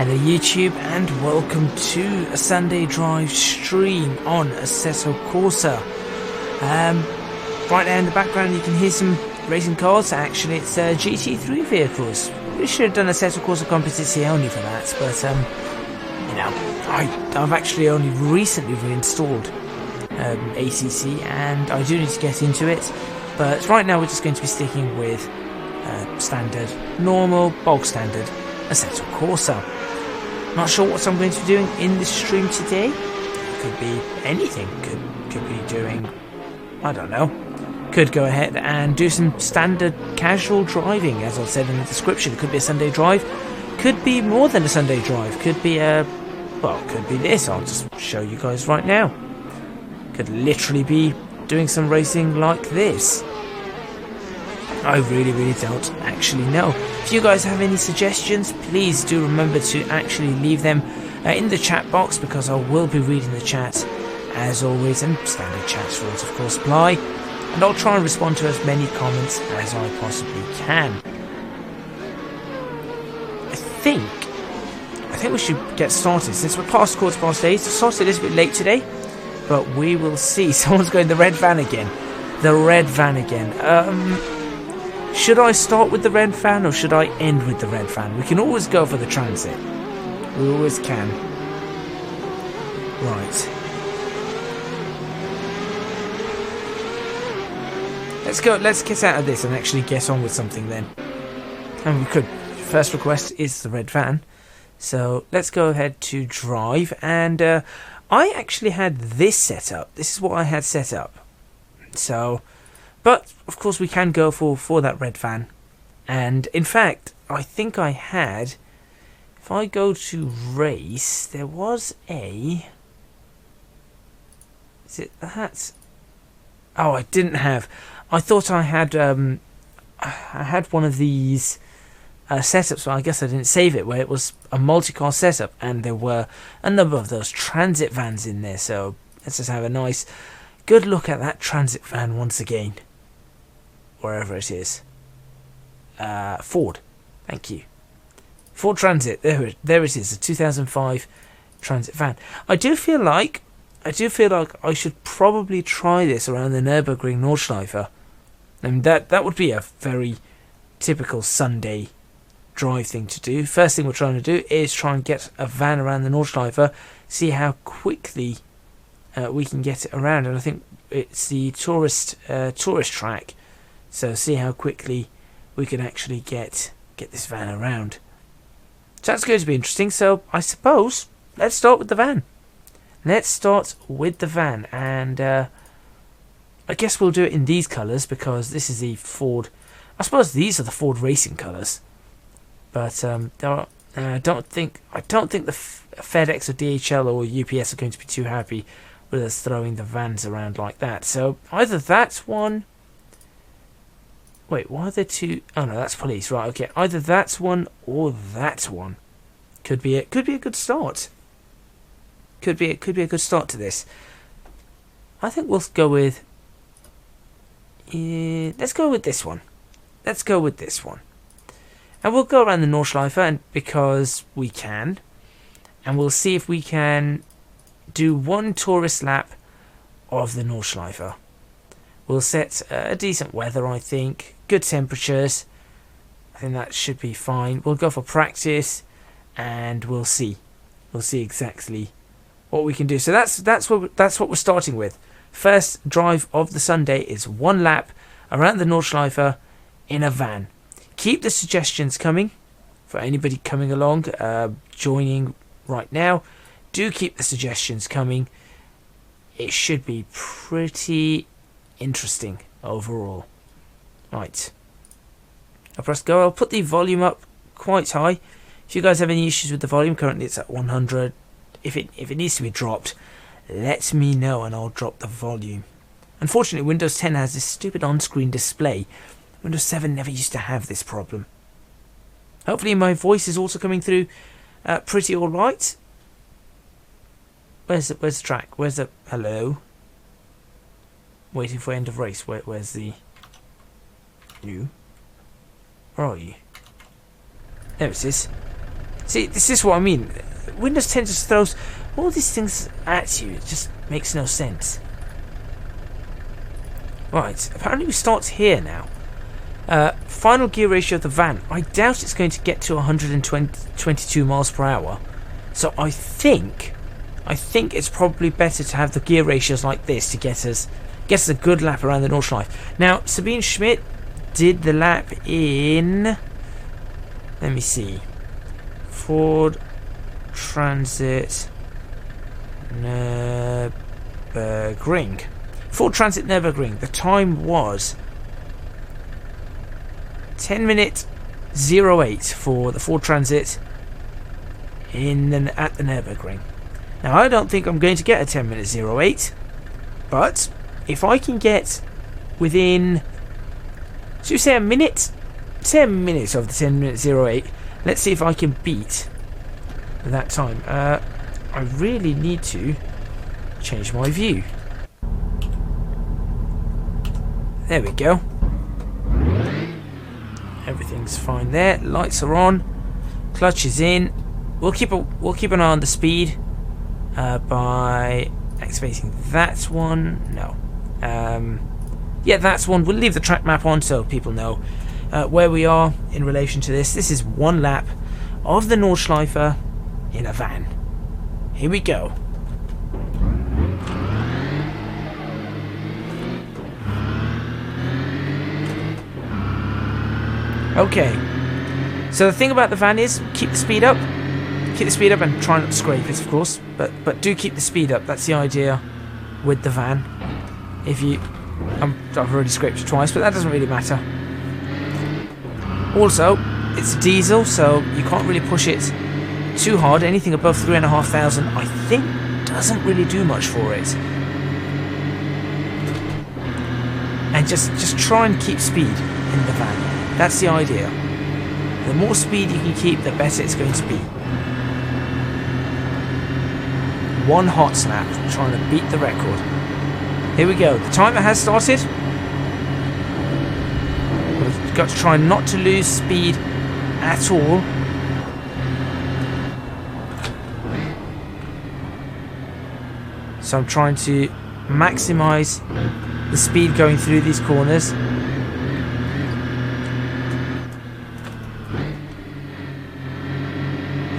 Hello YouTube and welcome to a Sunday Drive stream on Assetto Corsa. Right now in the background you can hear some racing cars. Actually it's GT3 vehicles. We should have done Assetto Corsa Competizione only for that, but you know, I've actually only recently reinstalled ACC and I do need to get into it. But right now we're just going to be sticking with standard, normal, bog standard Assetto Corsa. Not sure what I'm going to be doing in this stream today. It could be anything. Could be doing, I don't know. Could go ahead and do some standard casual driving, as I've said in the description. It could be a Sunday drive. Could be more than a Sunday drive. Could be could be this. I'll just show you guys right now. Could literally be doing some racing like this. I really don't actually know. If you guys have any suggestions, please do remember to actually leave them in the chat box, because I will be reading the chat as always, and standard chat rules of course apply, and I'll try and respond to as many comments as I possibly can. I think we should get started since we're past 8:15. I started a little bit late today, but we will see. Someone's going the red van again. The red van again. Should I start with the red van or should I end with the red van? We can always go for the transit. We always can. Right. Let's go. Let's get out of this and actually get on with something then. And we could. First request is the red van. So let's go ahead to drive. And I actually had this set up. This is what I had set up. So... but, of course, we can go for that red van. And, in fact, I think I had... if I go to race, there was a... is it that? Oh, I didn't have... I thought I had... I had one of these setups, but I guess I didn't save it, where it was a multi-car setup. And there were a number of those transit vans in there. So, let's just have a nice... good look at that transit van once again. Wherever it is. Ford. Thank you. Ford Transit. There it is. A 2005 Transit van. I do feel like I should probably try this around the Nürburgring Nordschleife. And that would be a very typical Sunday drive thing to do. First thing we're trying to do is try and get a van around the Nordschleife. See how quickly we can get it around. And I think it's the tourist track. So see how quickly we can actually get this van around. So that's going to be interesting. So I suppose let's start with the van. Let's start with the van, and I guess we'll do it in these colours because this is the Ford. I suppose these are the Ford racing colours, but I don't think the FedEx or DHL or UPS are going to be too happy with us throwing the vans around like that. So either that one. Wait, why are there two? Oh no, that's police. Right, okay. Either that one or that one. Could be a good start. Could be a good start to this. I think we'll go with. Let's go with this one. Let's go with this one. And we'll go around the Nordschleife, and because we can, and we'll see if we can do one tourist lap of the Nordschleife. We'll set a decent weather, I think. Good temperatures. I think that should be fine. We'll go for practice, and we'll see. We'll see exactly what we can do. So that's what we're starting with. First drive of the Sunday is one lap around the Nordschleife in a van. Keep the suggestions coming for anybody coming along, joining right now. Do keep the suggestions coming. It should be pretty interesting overall. Right. I'll press go. I'll put the volume up quite high. If you guys have any issues with the volume, currently it's at 100. If it needs to be dropped, let me know and I'll drop the volume. Unfortunately, Windows 10 has this stupid on-screen display. Windows 7 never used to have this problem. Hopefully my voice is also coming through pretty alright. Where's the track? Where's the... hello? Waiting for end of race. Where's the... you? Where are you? There it is. See, this is what I mean. Windows 10 just throws all these things at you. It just makes no sense. Right, apparently we start here now. Final gear ratio of the van. I doubt it's going to get to 122 miles per hour. So I think it's probably better to have the gear ratios like this to get us a good lap around the Nordschleife. Now, Sabine Schmidt did the lap in, let me see, Ford Transit Nürburgring. Ford Transit Nürburgring. The time was 10 minute 08 for the Ford Transit at the Nürburgring. Now, I don't think I'm going to get a 10 minute 08, but if I can get within, should we say a minute? 10 minutes of the 10 minute 08. Let's see if I can beat that time. I really need to change my view. There we go. Everything's fine there. Lights are on. Clutch is in. We'll keep an eye on the speed by activating that one. No. Yeah, that's one. We'll leave the track map on so people know where we are in relation to this. This is one lap of the Nordschleife in a van. Here we go. Okay. So the thing about the van is keep the speed up. Keep the speed up and try not to scrape it, of course. But do keep the speed up. That's the idea with the van. If you... I've already scraped it twice, but that doesn't really matter. Also, it's a diesel, so you can't really push it too hard. Anything above 3,500, I think, doesn't really do much for it. And just try and keep speed in the van. That's the idea. The more speed you can keep, the better it's going to be. One hot snap, trying to beat the record. Here we go. The timer has started. We've got to try not to lose speed at all. So I'm trying to maximize the speed going through these corners.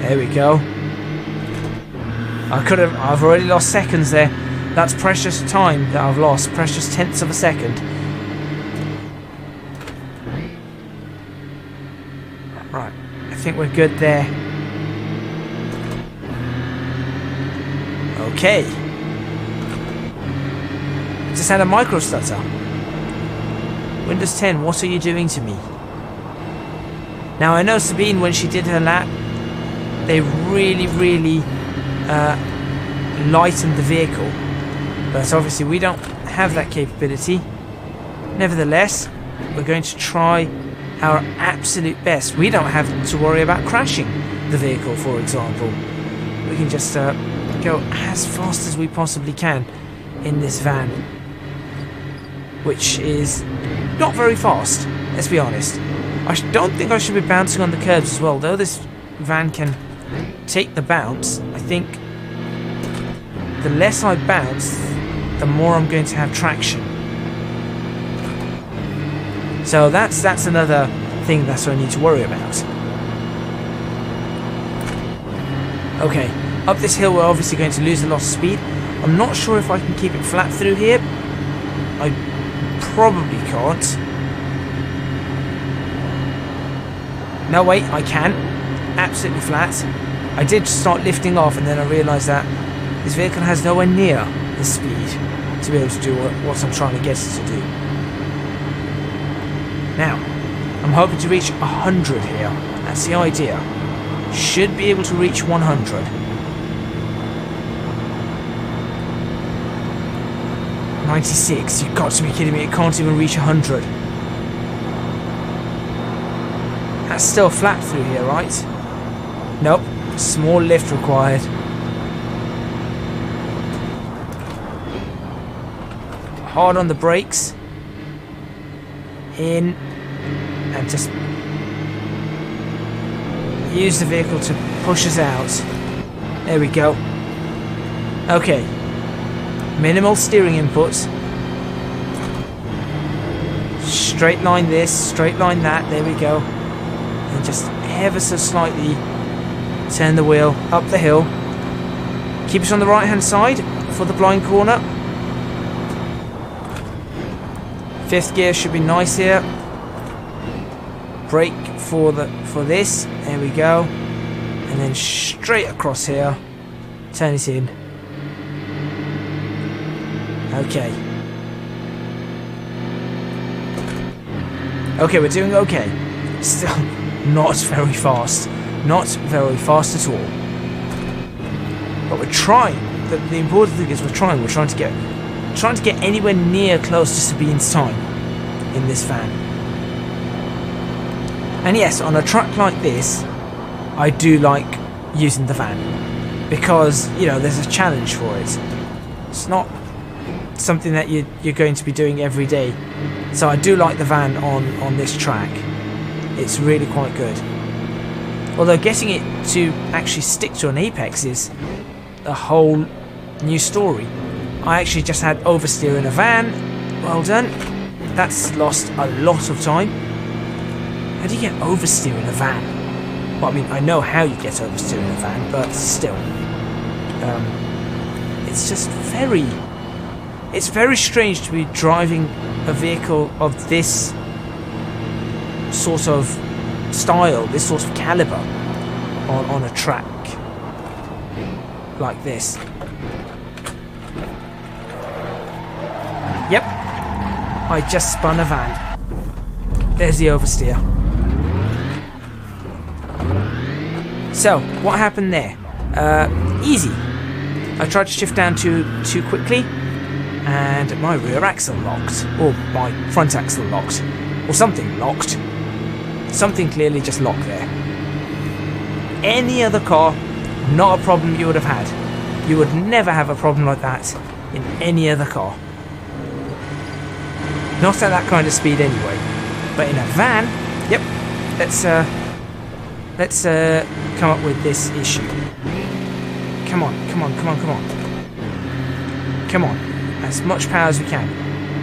There we go. I've already lost seconds there. That's precious time that I've lost. Precious tenths of a second. Right. I think we're good there. Okay. Just had a micro stutter. Windows 10, what are you doing to me? Now, I know Sabine, when she did her lap, they really lightened the vehicle. But obviously we don't have that capability. Nevertheless, we're going to try our absolute best. We don't have to worry about crashing the vehicle, for example. We can just go as fast as we possibly can in this van, which is not very fast, let's be honest. I don't think I should be bouncing on the curbs as well. Though this van can take the bounce, I think the less I bounce, the more I'm going to have traction. So that's another thing that I need to worry about. Okay, up this hill we're obviously going to lose a lot of speed. I'm not sure if I can keep it flat through here. I probably can't. No, wait, I can. Absolutely flat. I did start lifting off and then I realised that this vehicle has nowhere near the speed to be able to do what I'm trying to get it to do. Now, I'm hoping to reach 100 here. That's the idea. Should be able to reach 100. 96, you've got to be kidding me, it can't even reach 100. That's still flat through here, right? Nope, small lift required. Hard on the brakes. In. And just... use the vehicle to push us out. There we go. Okay. Minimal steering input. Straight line this, straight line that. There we go. And just ever so slightly turn the wheel up the hill. Keep us on the right hand side for the blind corner. Fifth gear should be nice here. Brake for this. There we go. And then straight across here. Turn it in. Okay. Okay, we're doing okay. Still not very fast. Not very fast at all. But we're trying. The important thing is we're trying. We're trying to get anywhere near close to Sabine's time in this van. And yes, on a track like this, I do like using the van because, you know, there's a challenge for it. It's not something that you're going to be doing every day. So I do like the van on this track. It's really quite good. Although getting it to actually stick to an apex is a whole new story. I actually just had oversteer in a van. Well done. That's lost a lot of time. How do you get oversteer in a van? Well, I mean, I know how you get oversteer in a van, but still. It's just very... It's very strange to be driving a vehicle of this sort of style, this sort of caliber on a track like this. Yep, I just spun a van. There's the oversteer. So, what happened there? Easy. I tried to shift down too quickly, and my rear axle locked, or my front axle locked, or something locked. Something clearly just locked there. Any other car, not a problem you would have had. You would never have a problem like that in any other car. Not at that kind of speed anyway. But in a van, yep, let's come up with this issue. Come on. Come on. As much power as we can.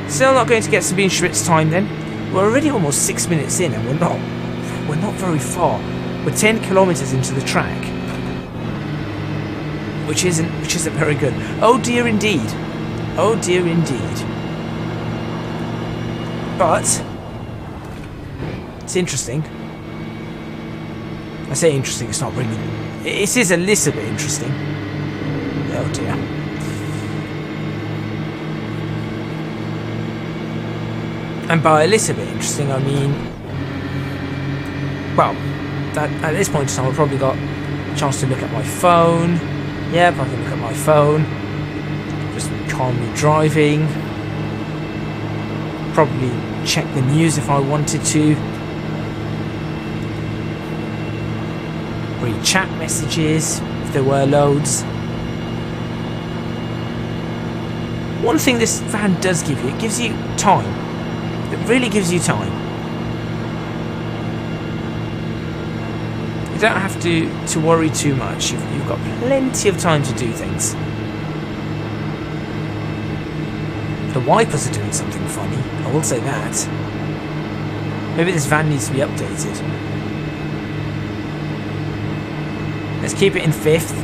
Still not going to get Sabine Schritt's time then. We're already almost 6 minutes in and we're not very far. We're 10 kilometers into the track. Which isn't very good. Oh dear indeed. Oh dear indeed. But it's interesting. I say interesting, it's not really... It is a little bit interesting. Oh dear. And by a little bit interesting, I mean... Well, at this point in time, I've probably got a chance to look at my phone. Yep, I can look at my phone. Just calmly driving. Probably check the news if I wanted to. Read chat messages if there were loads. One thing this van does give you, it gives you time. It really gives you time. You don't have to worry too much. You've got plenty of time to do things. The wipers are doing something funny, I will say that. Maybe this van needs to be updated. Let's keep it in fifth.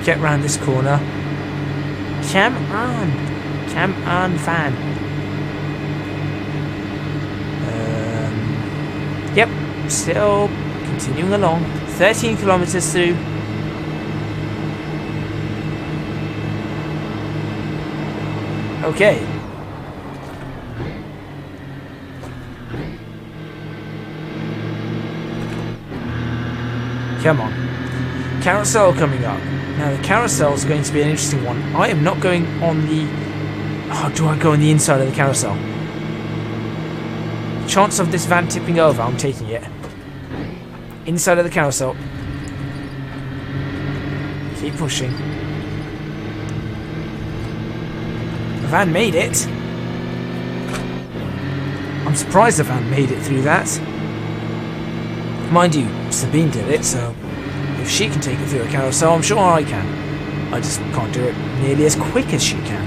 Get round this corner. Come on van. Yep, still continuing along. 13 kilometers through. Okay. Come on. Carousel coming up. Now the carousel is going to be an interesting one. I am not going on the... Oh, do I go on the inside of the carousel? Chance of this van tipping over, I'm taking it. Inside of the carousel. Keep pushing. The van made it. I'm surprised the van made it through that. Mind you, Sabine did it, so if she can take it through a carousel, I'm sure I can. I just can't do it nearly as quick as she can.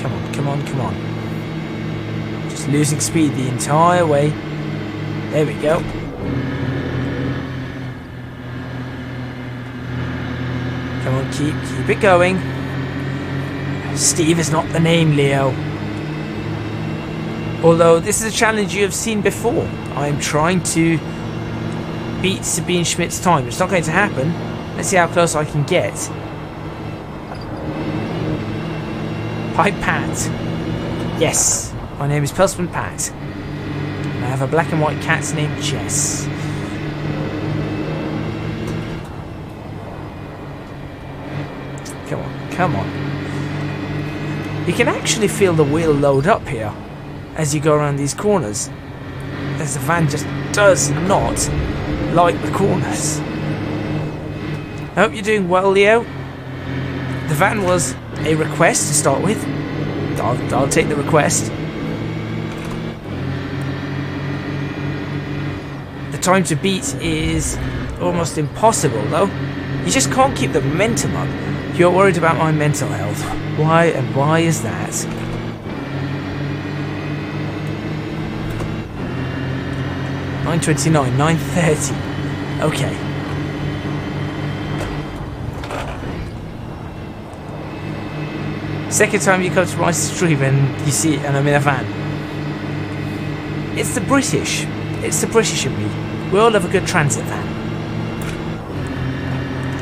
Come on, come on, come on. Just losing speed the entire way. There we go. Come on, keep it going. Steve is not the name, Leo. Although this is a challenge you have seen before. I am trying to beat Sabine Schmidt's time. It's not going to happen. Let's see how close I can get. Hi, Pat. Yes, my name is Postman Pat. And I have a black and white cat named Jess. Come on, come on. You can actually feel the wheel load up here as you go around these corners, as the van just does not like the corners. I hope you're doing well, Leo. The van was a request to start with. I'll take the request. The time to beat is almost impossible though. You just can't keep the momentum up. You're worried about my mental health. Why and why is that? $9.29, $9.30. Okay. Second time you come to my stream and you see and I'm in a van. It's the British. It's the British in me. We all have a good transit van.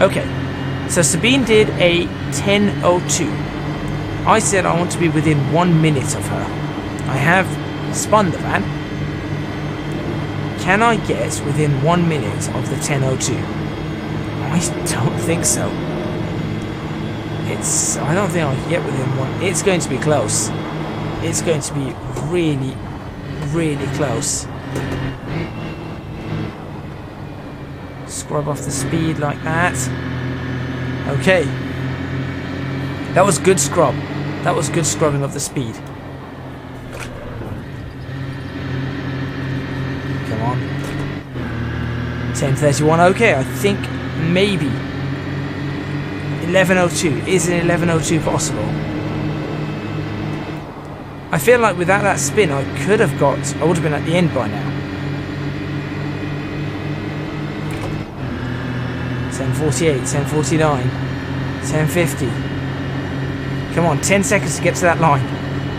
Okay. So Sabine did a 10:02. I said I want to be within 1 minute of her. I have spun the van. Can I get within 1 minute of the 10:02? I don't think so. I don't think I can get within one. It's going to be close. It's going to be really, really close. Scrub off the speed like that. Okay. That was good scrub. That was good scrubbing of the speed. Come on. 10:31. Okay, I think maybe 11:02. Is an 11:02 possible? I feel like without that spin, I would have been at the end by now. 10:48, 10:49, 10:50. Come on, 10 seconds to get to that line.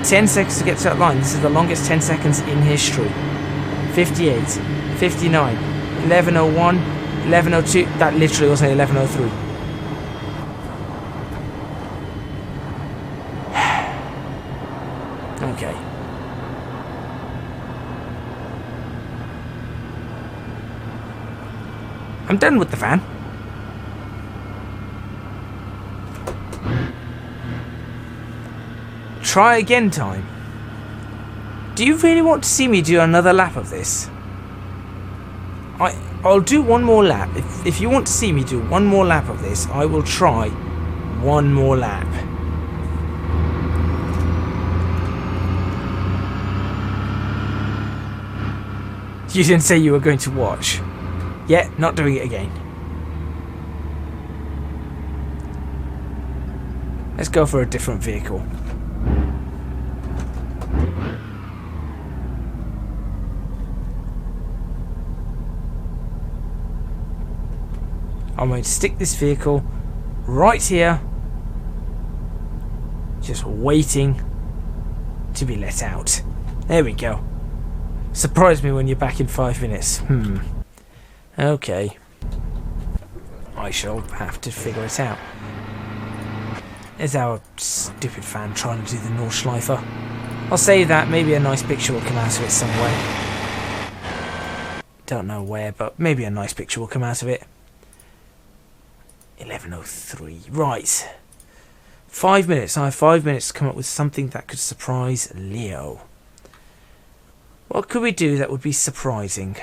10 seconds to get to that line. This is the longest 10 seconds in history. 58, 59, 11:01, 11:02. That literally was 11:03. Okay. I'm done with the van. Try again time. Do you really want to see me do another lap of this? I'll do one more lap. If you want to see me do one more lap of this, I will try one more lap. You didn't say you were going to watch. Yeah, not doing it again. Let's go for a different vehicle. I'm going to stick this vehicle right here, just waiting to be let out. There we go. Surprise me when you're back in 5 minutes. Okay. I shall have to figure it out. There's our stupid fan trying to do the Nordschleifer. I'll say that. Maybe a nice picture will come out of it somewhere. Don't know where, but maybe a nice picture will come out of it. 11:03. Right. 5 minutes. I have 5 minutes to come up with something that could surprise Leo. What could we do that would be surprising?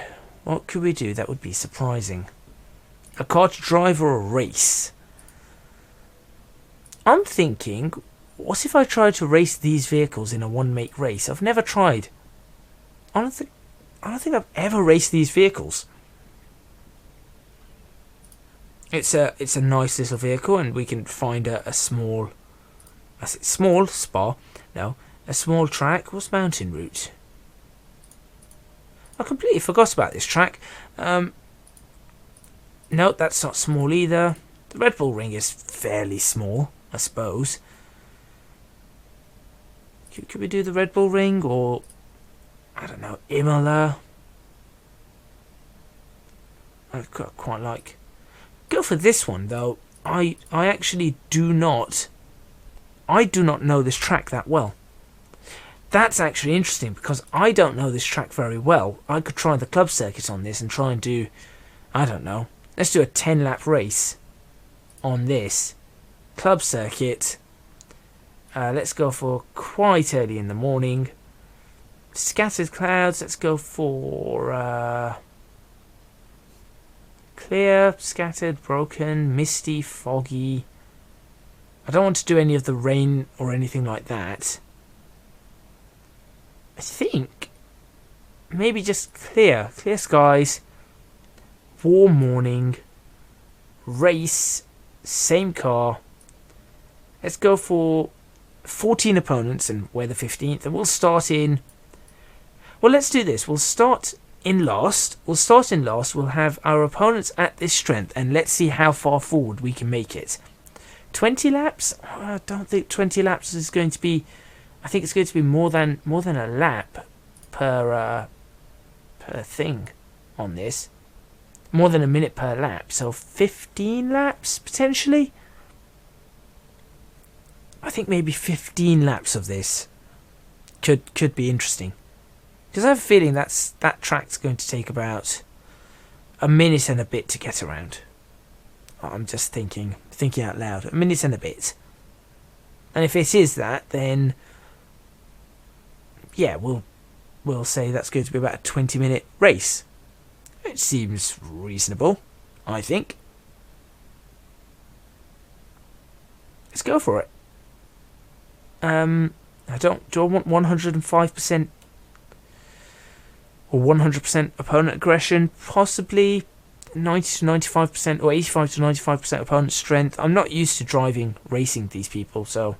What could we do that would be surprising? A car to drive or a race? I'm thinking, what if I tried to race these vehicles in a one-make race? I've never tried. I don't think I've ever raced these vehicles. It's a nice little vehicle, and we can find a small spa. No, a small track. What's mountain route? I completely forgot about this track. No, that's not small either. The Red Bull Ring is fairly small, I suppose. Could we do the Red Bull Ring, or I don't know, Imola? I quite like. Go for this one though. I actually do not. I do not know this track that well. That's actually interesting because I don't know this track very well. I could try the club circuit on this and try and do, I don't know. Let's do a 10-lap race on this club circuit. Let's go for quite early in the morning. Scattered clouds. Let's go for clear, scattered, broken, misty, foggy. I don't want to do any of the rain or anything like that. I think maybe just clear skies, warm morning, race, same car. Let's go for 14 opponents, and we're the 15th, and we'll start in. Well, let's do this. We'll start in last. We'll have our opponents at this strength, and let's see how far forward we can make it. 20 laps? I don't think 20 laps is going to be. I think it's going to be more than a lap per thing on this. More than a minute per lap. So 15 laps potentially. I think maybe 15 laps of this could be interesting. Because I have a feeling that track's going to take about a minute and a bit to get around. I'm just thinking out loud. A minute and a bit. And if it is that, then yeah, we'll say that's going to be about a 20-minute race. It seems reasonable, I think. Let's go for it. Do I want 105% or 100% opponent aggression? Possibly 90 to 95% or 85 to 95% opponent strength. I'm not used to racing these people, so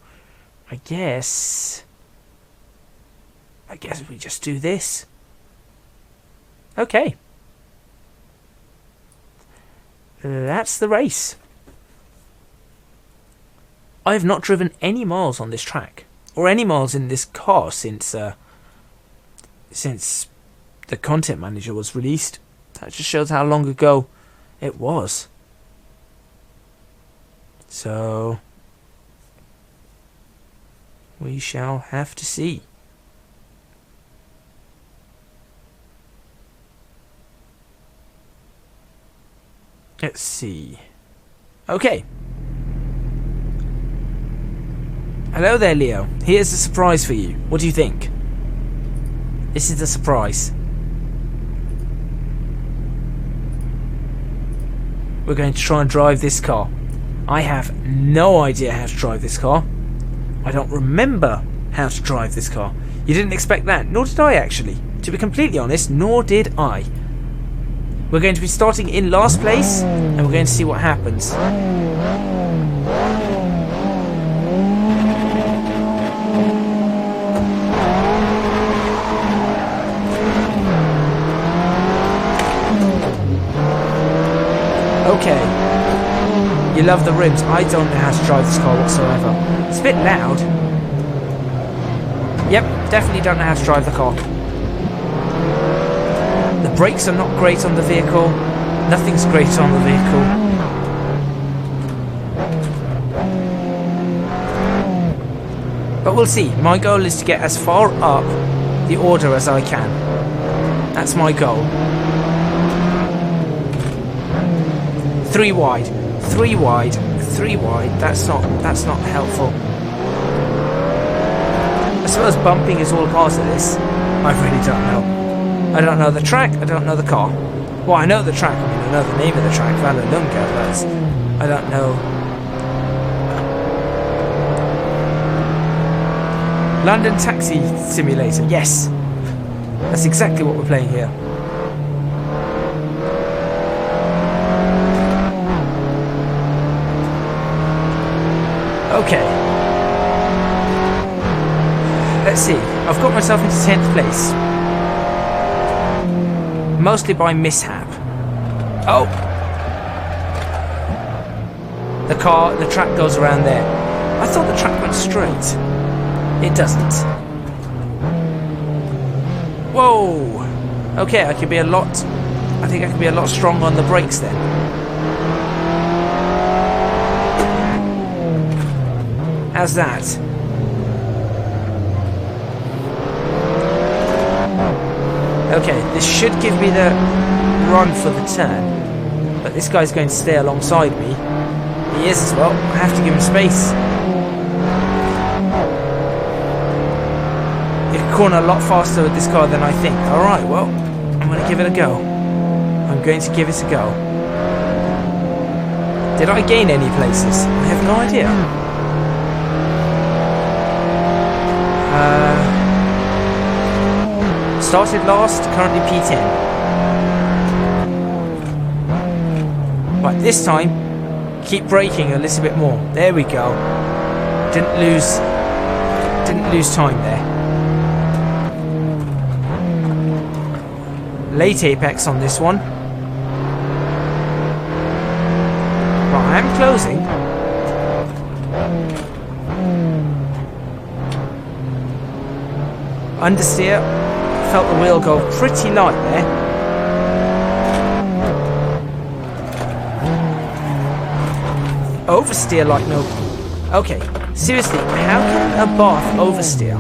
I guess we just do this. Okay. That's the race. I have not driven any miles on this track, or any miles in this car since the content manager was released. That just shows how long ago it was. So we shall have to see. Let's see. Okay. Hello there, Leo. Here's a surprise for you. What do you think? This is the surprise. We're going to try and drive this car. I have no idea how to drive this car. I don't remember how to drive this car. You didn't expect that, nor did I actually. To be completely honest, nor did I. We're going to be starting in last place, and we're going to see what happens. Okay. You love the rims. I don't know how to drive this car whatsoever. It's a bit loud. Yep, definitely don't know how to drive the car. The brakes are not great on the vehicle. Nothing's great on the vehicle. But we'll see. My goal is to get as far up the order as I can. That's my goal. 3 wide. 3 wide. 3 wide. That's not helpful. I suppose bumping is all part of this. I really don't know. I don't know the track, I don't know the car. Well, I know the track. I mean, I know the name of the track, Vallelunga, but I don't know. London Taxi Simulator. Yes, that's exactly what we're playing here. Okay. Let's see. I've got myself into 10th place. Mostly by mishap. Oh! The track goes around there. I thought the track went straight. It doesn't. Whoa! Okay, I think I could be a lot stronger on the brakes then. How's that? Okay, this should give me the run for the turn. But this guy's going to stay alongside me. He is as well. I have to give him space. You can corner a lot faster with this car than I think. Alright, well, I'm going to give it a go. I'm going to give it a go. Did I gain any places? I have no idea. Started last, currently P10. Right, this time, keep braking a little bit more. There we go. Didn't lose time there. Late apex on this one. Right, I am closing. Understeer. Felt the wheel go pretty light there. Oversteer like no... Okay, seriously, how can a Bath oversteer?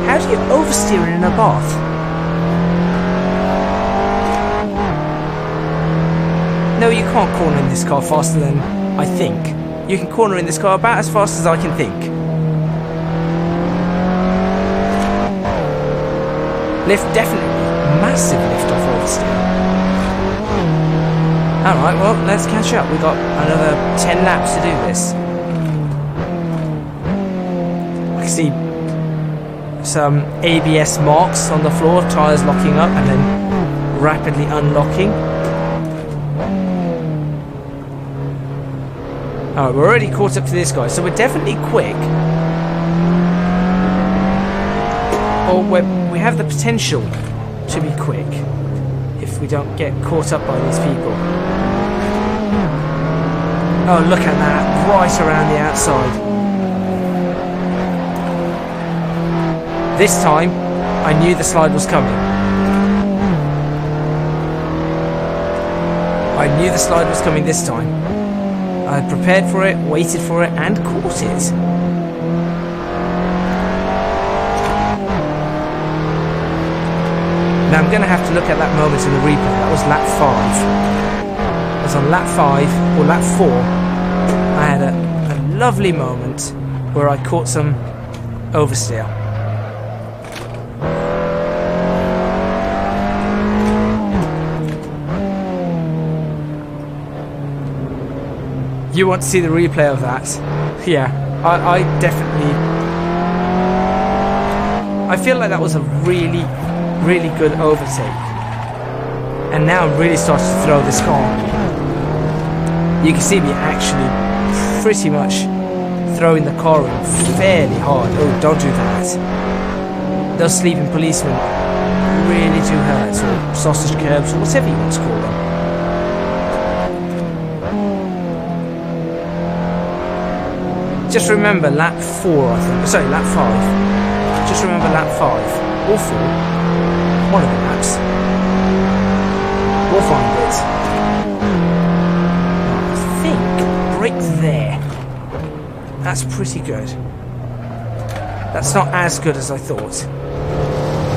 How do you oversteer in a Bath? No, you can't corner in this car faster than I think. You can corner in this car about as fast as I can think. Lift, definitely. Massive lift off oversteer. Alright, well, let's catch up. We've got another 10 laps to do this. I can see some ABS marks on the floor, tyres locking up and then rapidly unlocking. Alright, we're already caught up to this guy, so we're definitely quick. Or we have the potential to be quick if we don't get caught up by these people. Oh, look at that, right around the outside. This time, I knew the slide was coming. I knew the slide was coming this time. I had prepared for it, waited for it, and caught it. Now I'm going to have to look at that moment in the replay. That was lap 5. It was on lap 5, or lap 4. I had a lovely moment where I caught some oversteer. You want to see the replay of that? Yeah, I definitely... I feel like that was a really good overtake. And now I'm really starting to throw this car. You can see me actually pretty much throwing the car in fairly hard. Oh, don't do that. Those sleeping policemen really do hurt, or sausage curbs, or whatever you want to call them. Just remember lap 4, I think. Sorry, lap 5. Just remember lap 5. Or 4. One of the laps. We'll find it. I think brake there. That's pretty good. That's not as good as I thought.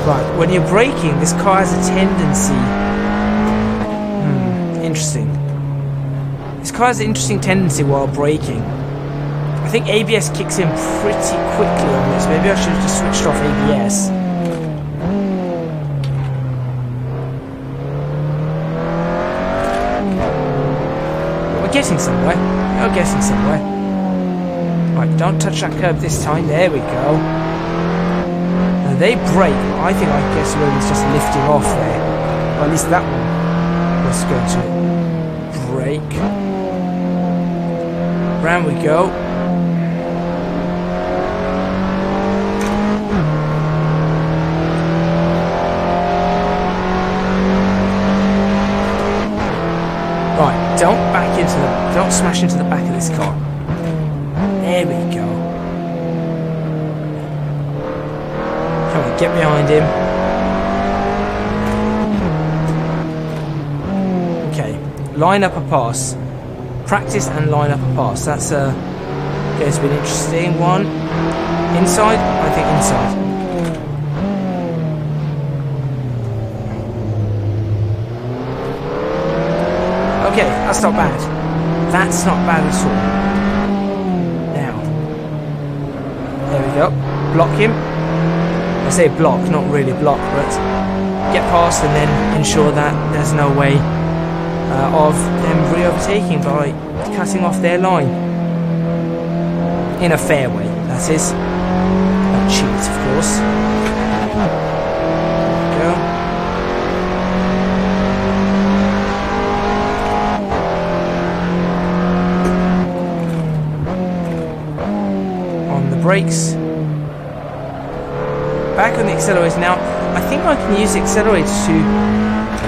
Right, when you're braking, this car has a tendency... interesting. This car has an interesting tendency while braking. I think ABS kicks in pretty quickly on this. Maybe I should have just switched off ABS. getting somewhere. You're getting somewhere. Right, don't touch that curb this time. There we go. Now they brake. I think I guess Roby's just lifting off there. Or at least that one was going to brake. Round we go. Right, don't smash into the back of this car. There we go. Come on, get behind him. Okay, line up a pass. Practice and line up a pass. That's going to be an interesting one. Inside? I think inside. Okay, that's not bad. That's not bad at all. Now, there we go. Block him. I say block, not really block, but get past and then ensure that there's no way of them re-overtaking by cutting off their line. In a fair way, that is. Not cheat, of course. There we go. Brakes. Back on the accelerator now. I think I can use the accelerator to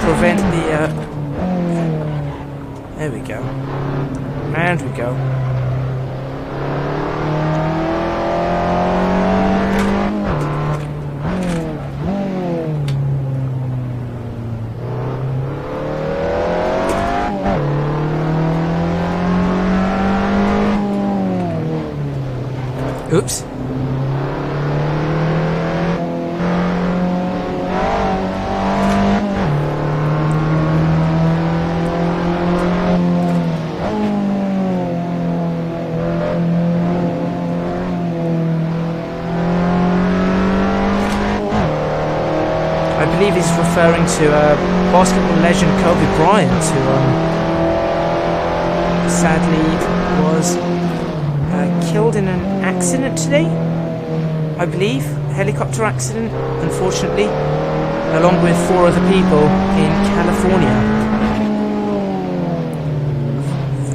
prevent the there we go. And we go. Oops. I believe he's referring to basketball legend Kobe Bryant, who sadly was killed in an accident today, I believe, a helicopter accident, unfortunately, along with 4 other people in California.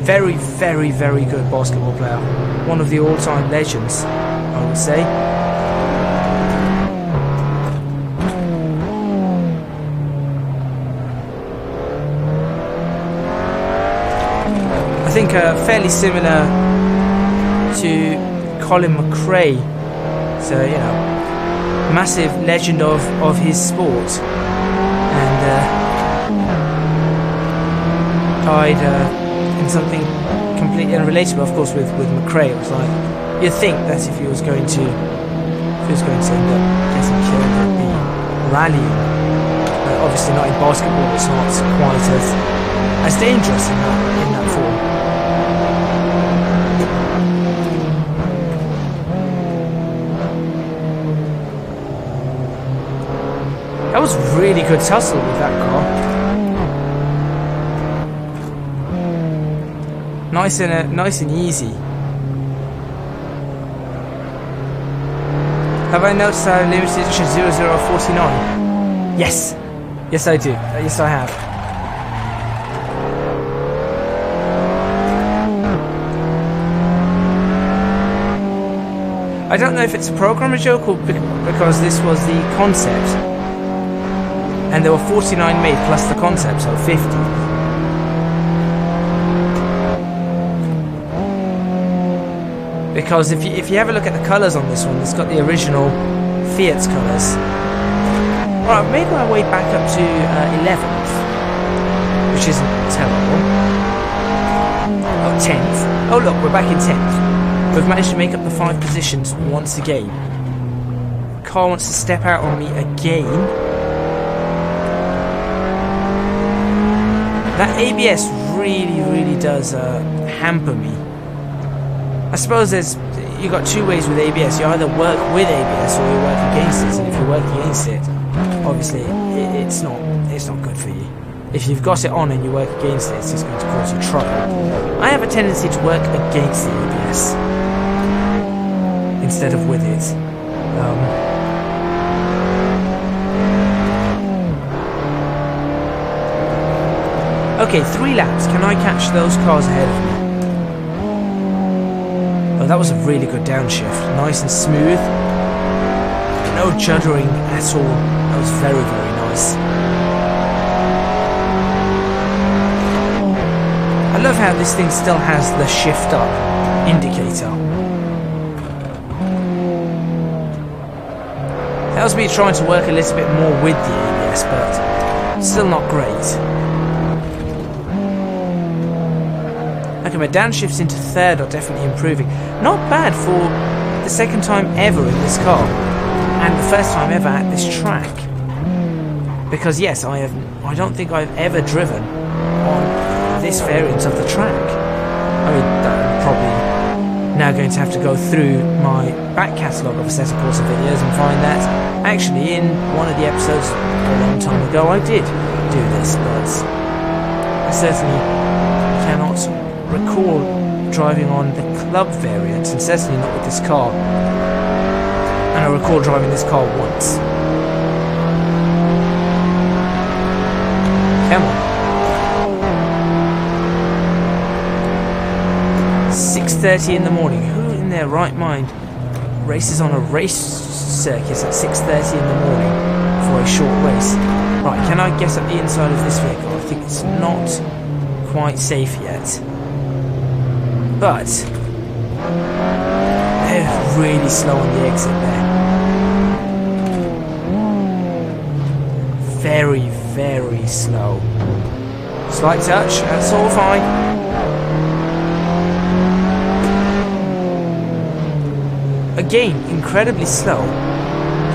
Very, very, very good basketball player. One of the all-time legends, I would say. I think fairly similar to Colin McRae, so you know, massive legend of his sport, and died in something completely unrelated. But of course, with McRae, it was like you'd think that if he was going to end up getting killed at the rally, obviously not in basketball, it's not quite as dangerous in that form. That was really good tussle with that car. Nice and easy. Have I noticed how limited edition 0049? Yes. Yes I do. Yes I have. I don't know if it's a programmer joke or because this was the concept. And there were 49 made plus the concept, so 50. Because if you have a look at the colours on this one, it's got the original Fiat's colours. Right, I've made my way back up to 11th, which isn't terrible. Oh, 10th. Oh look, we're back in 10th. We've managed to make up the 5 positions once again. The car wants to step out on me again. That ABS really does hamper me. I suppose you got 2 ways with ABS. You either work with ABS or you work against it. And if you work against it, obviously it's not good for you. if you've got it on and you work against it, it's just going to cause you trouble. I have a tendency to work against the ABS instead of with it. Okay, 3 laps. Can I catch those cars ahead of me? Oh, that was a really good downshift. Nice and smooth. No juddering at all. That was very, very nice. I love how this thing still has the shift up indicator. That was me trying to work a little bit more with the ABS, but still not great. Okay, my downshifts into 3rd are definitely improving. Not bad for the 2nd time ever in this car, and the 1st time ever at this track. Because yes, I don't think I've ever driven on this variant of the track. I mean, I'm probably now going to have to go through my back catalogue of Assetto Corsa videos and find that actually in one of the episodes a long time ago I did do this, but I certainly cannot recall driving on the club variant, and certainly not with this car. And I recall driving this car once. Come on. 6:30 in the morning. Who in their right mind races on a race circuit at 6:30 in the morning for a short race? Right, can I get up the inside of this vehicle? I think it's not quite safe yet. But they're really slow on the exit there. Very, very slow. Slight touch, that's all fine. Again, incredibly slow.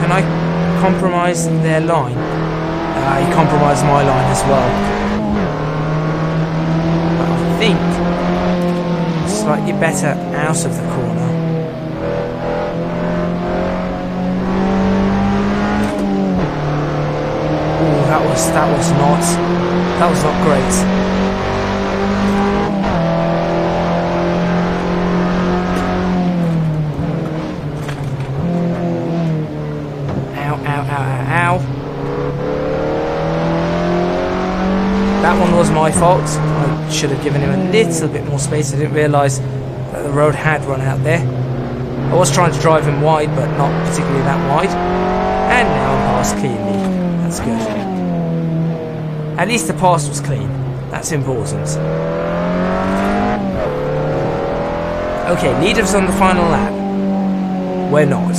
Can I compromise their line? He compromised my line as well. But I think slightly better out of the corner. Oh, that was not great. Ow, ow, ow, ow, ow. That one was my fault. I should have given him a little bit more space. I didn't realise that the road had run out there. I was trying to drive him wide, but not particularly that wide. And now I'm passed cleanly. That's good. At least the pass was clean. That's important. Okay, leaders on the final lap. We're not.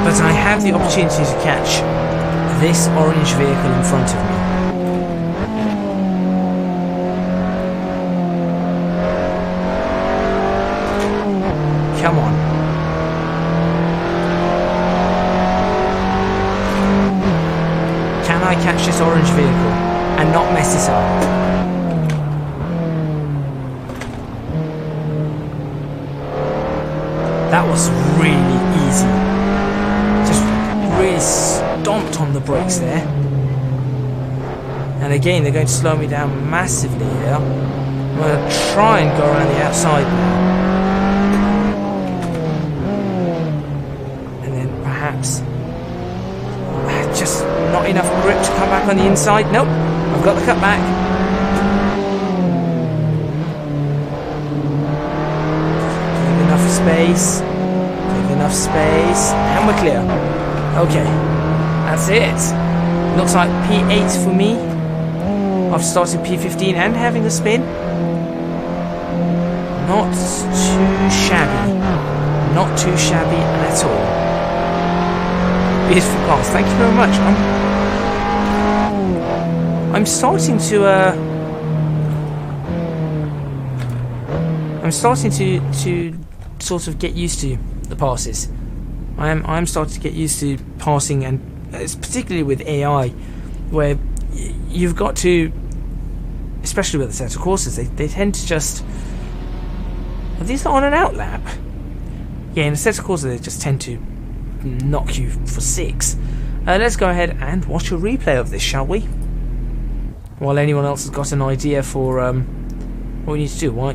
But I have the opportunity to catch this orange vehicle in front of me. Come on. Can I catch this orange vehicle and not mess this up? That was really easy. Just really stomped on the brakes there. And again, they're going to slow me down massively here. I'm going to try and go around the outside now. And then perhaps just not enough grip to come back on the inside. Nope, I've got the cut back. Give enough space. Give enough space. And we're clear. Okay, that's it. Looks like P8 for me. I've started P15 and having a spin. Not too shabby. Not too shabby at all. Beautiful pass. Thank you very much. I'm starting to sort of get used to the passes. I'm starting to get used to passing, and it's particularly with AI, where you've got to, especially with the Assetto Corsas, they tend to just. Are these on an out lap? Yeah, in Assetto Corsa they just tend to knock you for 6. Let's go ahead and watch a replay of this, shall we? While anyone else has got an idea for what we need to do. Why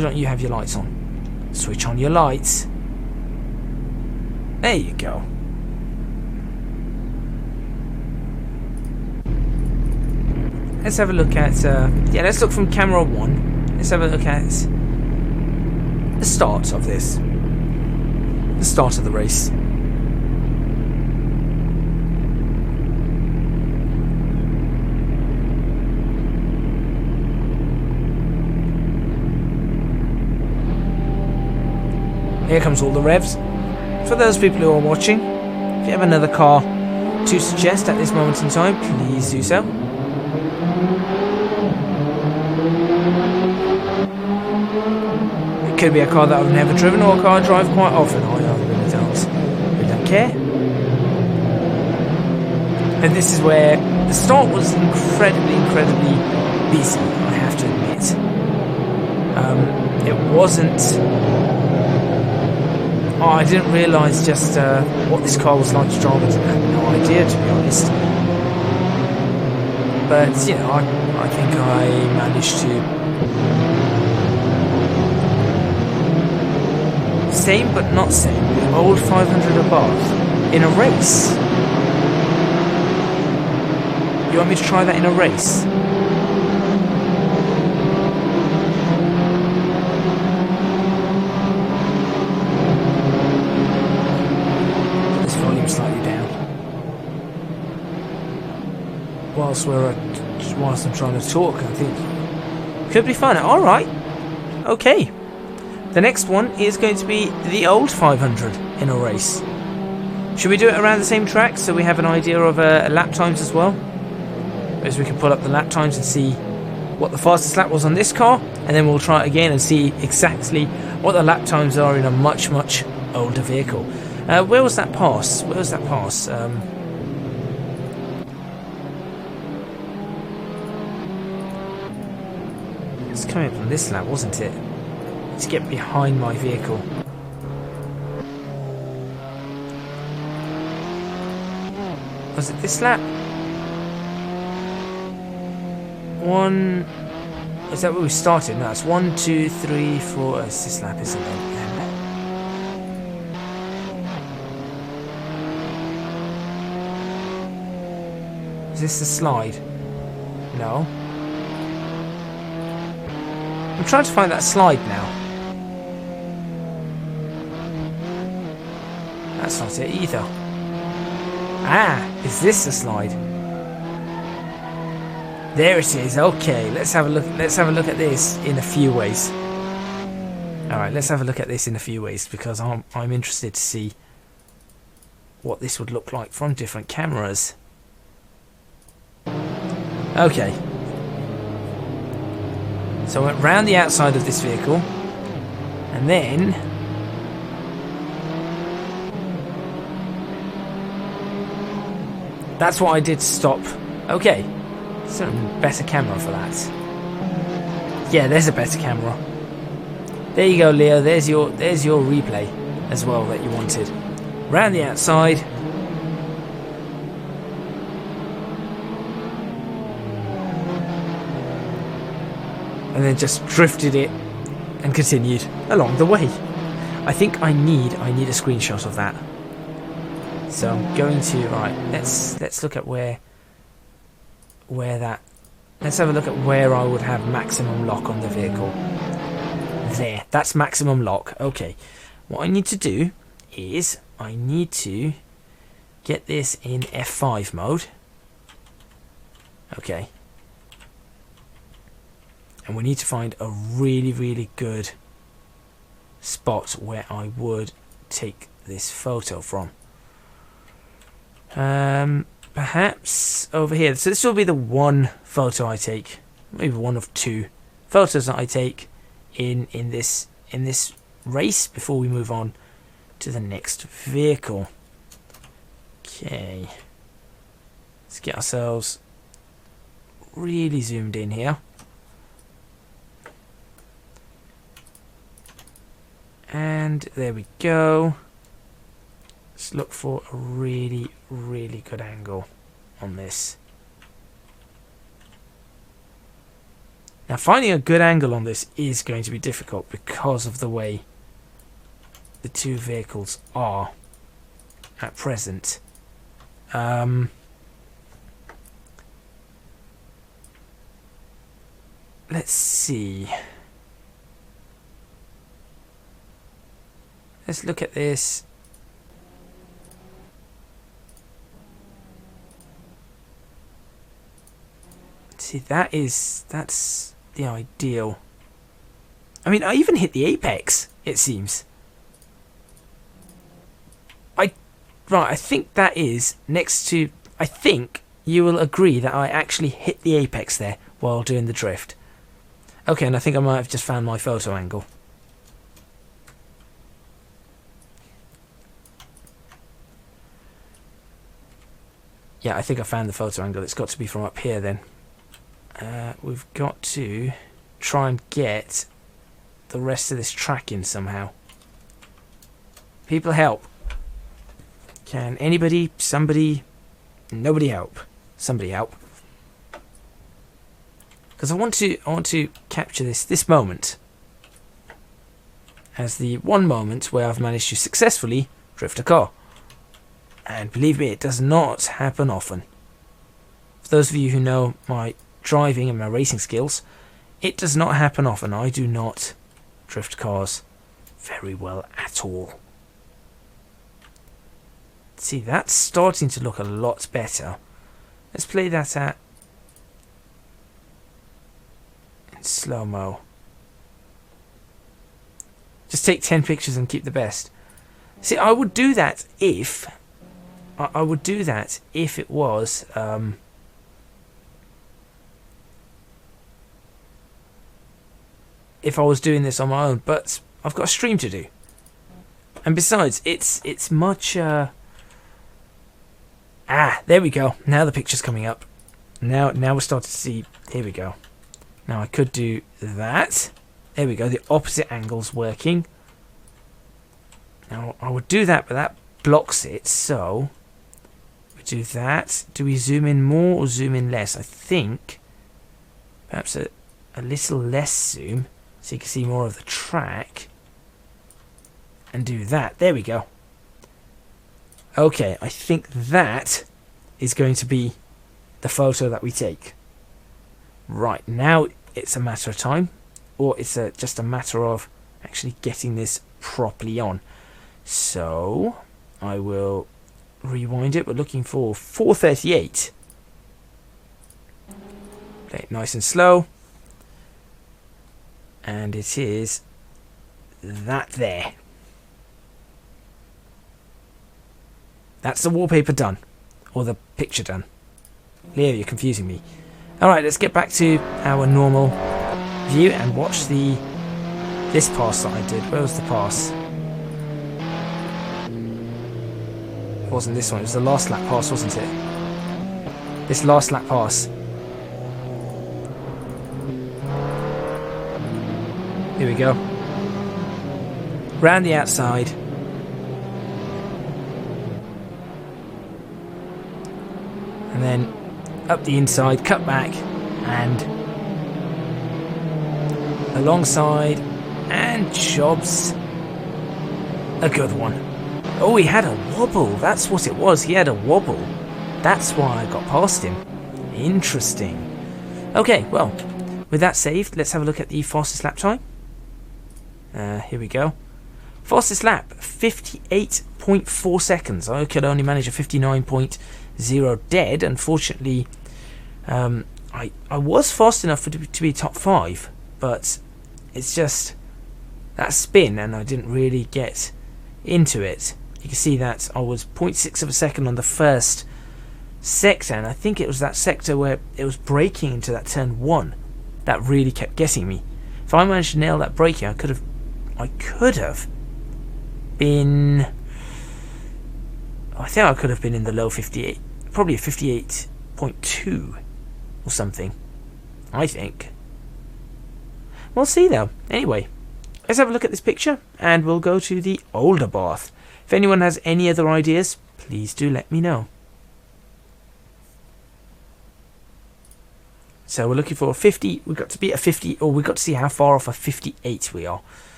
don't you have your lights on? Switch on your lights. There you go. Let's have a look at let's look from camera 1. Let's have a look at the start of this. The start of the race. Here comes all the revs. For those people who are watching, if you have another car to suggest at this moment in time, please do so. It could be a car that I've never driven or a car I drive quite often. I really don't care. And this is where the start was incredibly busy, I have to admit. It wasn't... I didn't realise just what this car was like to drive. I had no idea, to be honest. But, you know, I think I managed to... Same but not same. The old 500 above. In a race. You want me to try that in a race? Slightly down. Whilst I'm trying to talk, I think could be fun. All right, okay. The next one is going to be the old 500 in a race. Should we do it around the same track so we have an idea of lap times as well? As we can pull up the lap times and see what the fastest lap was on this car, and then we'll try it again and see exactly what the lap times are in a much older vehicle. Where was that pass? It's coming from this lap, wasn't it? To get behind my vehicle. Was it this lap? One... Is that where we started? No, it's 1, 2, 3, 4... it's this lap, isn't it? Is this the slide? No. I'm trying to find that slide now. That's not it either. Ah, is this the slide? There it is. Okay, let's have a look. Let's have a look at this in a few ways. All right, let's have a look at this in a few ways because I'm interested to see what this would look like from different cameras. Okay. So I went round the outside of this vehicle, and then that's what I did to stop. Okay. So better camera for that. Yeah, there's a better camera. There you go, Leo. There's your replay as well that you wanted. Round the outside. And then just drifted it and continued along the way. I think I need a screenshot of that. So I'm going to let's look at where that, let's have a look at where I would have maximum lock on the vehicle. There, that's maximum lock. Okay, what I need to do is I need to get this in F5 mode. Okay, and we need to find a really good spot where I would take this photo from. Perhaps over here. So this will be the one photo I take, maybe one of two photos that I take in this race before we move on to the next vehicle. Okay, let's get ourselves really zoomed in here. And there we go. Let's look for a really, really good angle on this. Now, finding a good angle on this is going to be difficult because of the way the two vehicles are at present. Let's see. Let's look at this. See, that's the ideal. I mean, I even hit the apex, it seems. I think that is next to... I think you will agree that I actually hit the apex there while doing the drift. Okay, and I think I might have just found my photo angle. Yeah, I think I found the photo angle. It's got to be from up here then. We've got to try and get the rest of this track in somehow. People help. Can anybody, somebody, nobody help? Somebody help. Because I want to capture this moment as the one moment where I've managed to successfully drift a car. And believe me, it does not happen often. For those of you who know my driving and my racing skills, it does not happen often. I do not drift cars very well at all. See, that's starting to look a lot better. Let's play that at in slow-mo. Just take 10 pictures and keep the best. See, I would do that if it was if I was doing this on my own, but I've got a stream to do. And besides, it's much there we go. Now the picture's coming up. Now we're starting to see. Here we go. Now I could do that. There we go. The opposite angle's working. Now I would do that, but that blocks it. So we do that. Do we zoom in more or zoom in less? I think perhaps a little less zoom, so you can see more of the track. And do that. There we go. Okay, I think that is going to be the photo that we take. Right, now it's a matter of time, or it's just a matter of actually getting this properly on. So I will rewind it. We're looking for 4:38. Play it nice and slow. And it is that there. That's the wallpaper done. Or the picture done. Leo, you're confusing me. Alright, let's get back to our normal view and watch this pass that I did. Where was the pass? It wasn't this one, it was the last lap pass, wasn't it? This last lap pass. Here we go. Round the outside. And then up the inside, cut back, and alongside, and jobs. A good one. Oh, he had a wobble. That's what it was. He had a wobble. That's why I got past him. Interesting. Okay, well, with that saved, let's have a look at the fastest lap time. Here we go. Fastest lap, 58.4 seconds. I could only manage a 59.0 dead. Unfortunately, I was fast enough to be top 5, but it's just that spin, and I didn't really get into it. You can see that I was 0.6 of a second on the first sector, and I think it was that sector where it was braking into that turn 1 that really kept getting me. If I managed to nail that braking, I could have been... I think I could have been in the low 58, probably a 58.2 or something, I think. We'll see though. Anyway, let's have a look at this picture, and we'll go to the older Bath. If anyone has any other ideas, please do let me know. So we're looking for a 50. We've got to be a 50, or we've got to see how far off a 58 we are.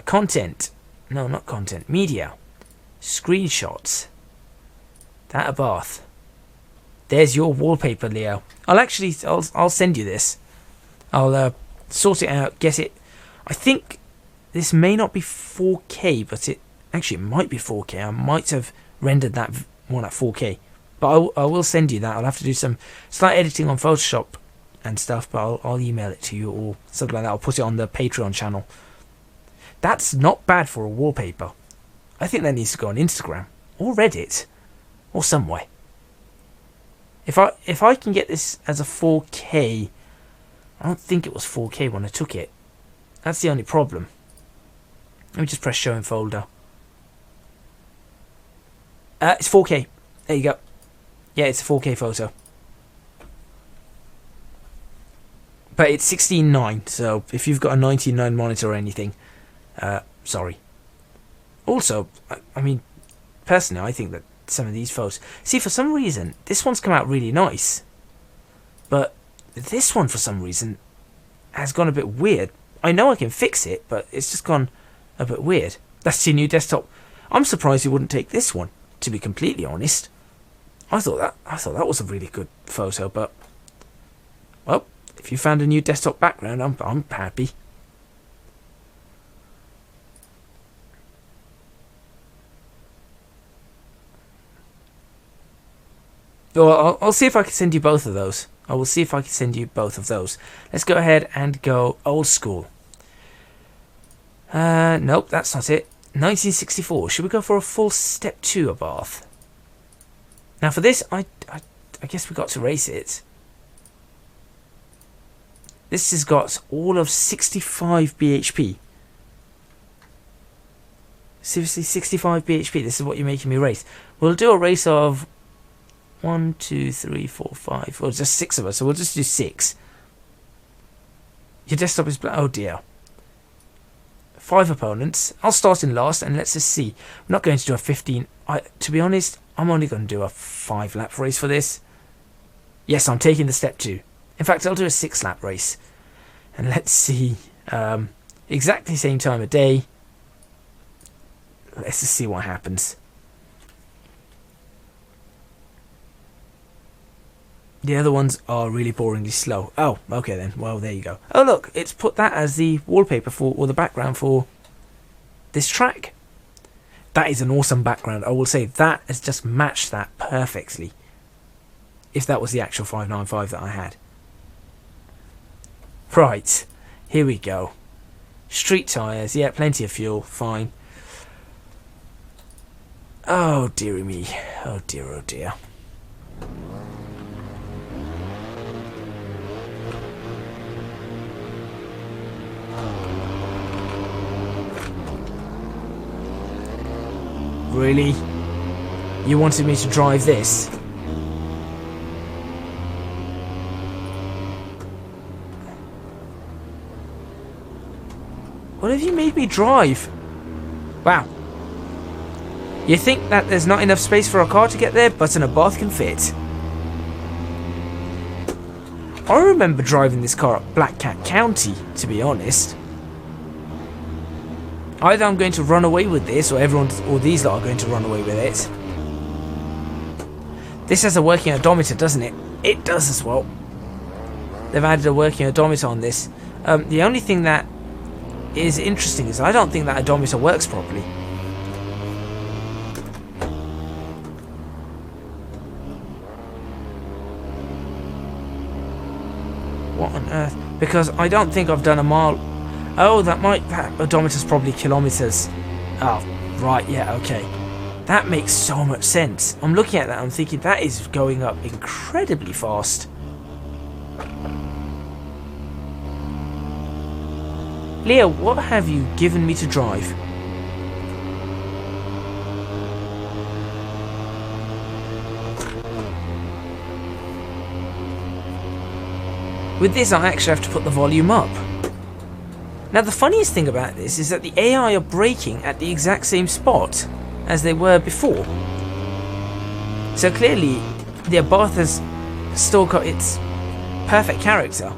Content. No, not content. Media. Screenshots. That a bath. There's your wallpaper, Leo. I'll send you this. I'll sort it out, get it. I think this may not be 4K, but it might be 4K. I might have rendered that one at 4K. But I will send you that. I'll have to do some slight editing on Photoshop and stuff, but I'll email it to you or something like that. I'll put it on the Patreon channel. That's not bad for a wallpaper. I think that needs to go on Instagram or Reddit or somewhere. If I can get this as a 4K, I don't think it was 4K when I took it. That's the only problem. Let me just press show in folder. It's 4K. There you go. Yeah, it's a 4K photo. But it's 16:9, so if you've got a 19:9 monitor or anything, sorry. Also, I mean, personally, I think that some of these photos... See, for some reason, this one's come out really nice. But this one, for some reason, has gone a bit weird. I know I can fix it, but it's just gone a bit weird. That's your new desktop. I'm surprised you wouldn't take this one, to be completely honest. I thought that was a really good photo, but... Well, if you found a new desktop background, I'm happy. Well, I'll see if I can send you both of those. I will see if I can send you both of those. Let's go ahead and go old school. Nope, that's not it. 1964. Should we go for a full step 2 of Bath? Now for this, I guess we got to race it. This has got all of 65 bhp. Seriously, 65 bhp. This is what you're making me race. We'll do a race of 1, 2, 3, 4, 5. Well, just 6 of us, so we'll just do 6. Your desktop is black. Oh dear. 5 opponents. I'll start in last, and let's just see. I'm not going to do a 15. To be honest, I'm only going to do a 5-lap race for this. Yes, I'm taking the step 2. In fact, I'll do a 6-lap race. And let's see. Exactly same time of day. Let's just see what happens. The other ones are really boringly slow. Oh, okay then. Well, there you go. Oh, look. It's put that as the wallpaper for, or the background for this track. That is an awesome background. I will say that has just matched that perfectly. If that was the actual 595 that I had. Right, here we go. Street tyres, yeah, plenty of fuel, fine. Oh dearie me, oh dear. Really? You wanted me to drive this? What have you made me drive? Wow. You think that there's not enough space for a car to get there, but in a bath can fit. I remember driving this car up Black Cat County, to be honest. Either I'm going to run away with this, or these lot are going to run away with it. This has a working odometer, doesn't it? It does as well. They've added a working odometer on this. The only thing that is interesting is I don't think that odometer works properly. What on earth? Because I don't think I've done a mile. Oh, that odometer's probably kilometers. Oh, right, yeah, okay. That makes so much sense. I'm looking at that, I'm thinking that is going up incredibly fast. Leo, what have you given me to drive? With this, I actually have to put the volume up. Now, the funniest thing about this is that the AI are braking at the exact same spot. as they were before. So clearly the Abarth has still got its perfect character.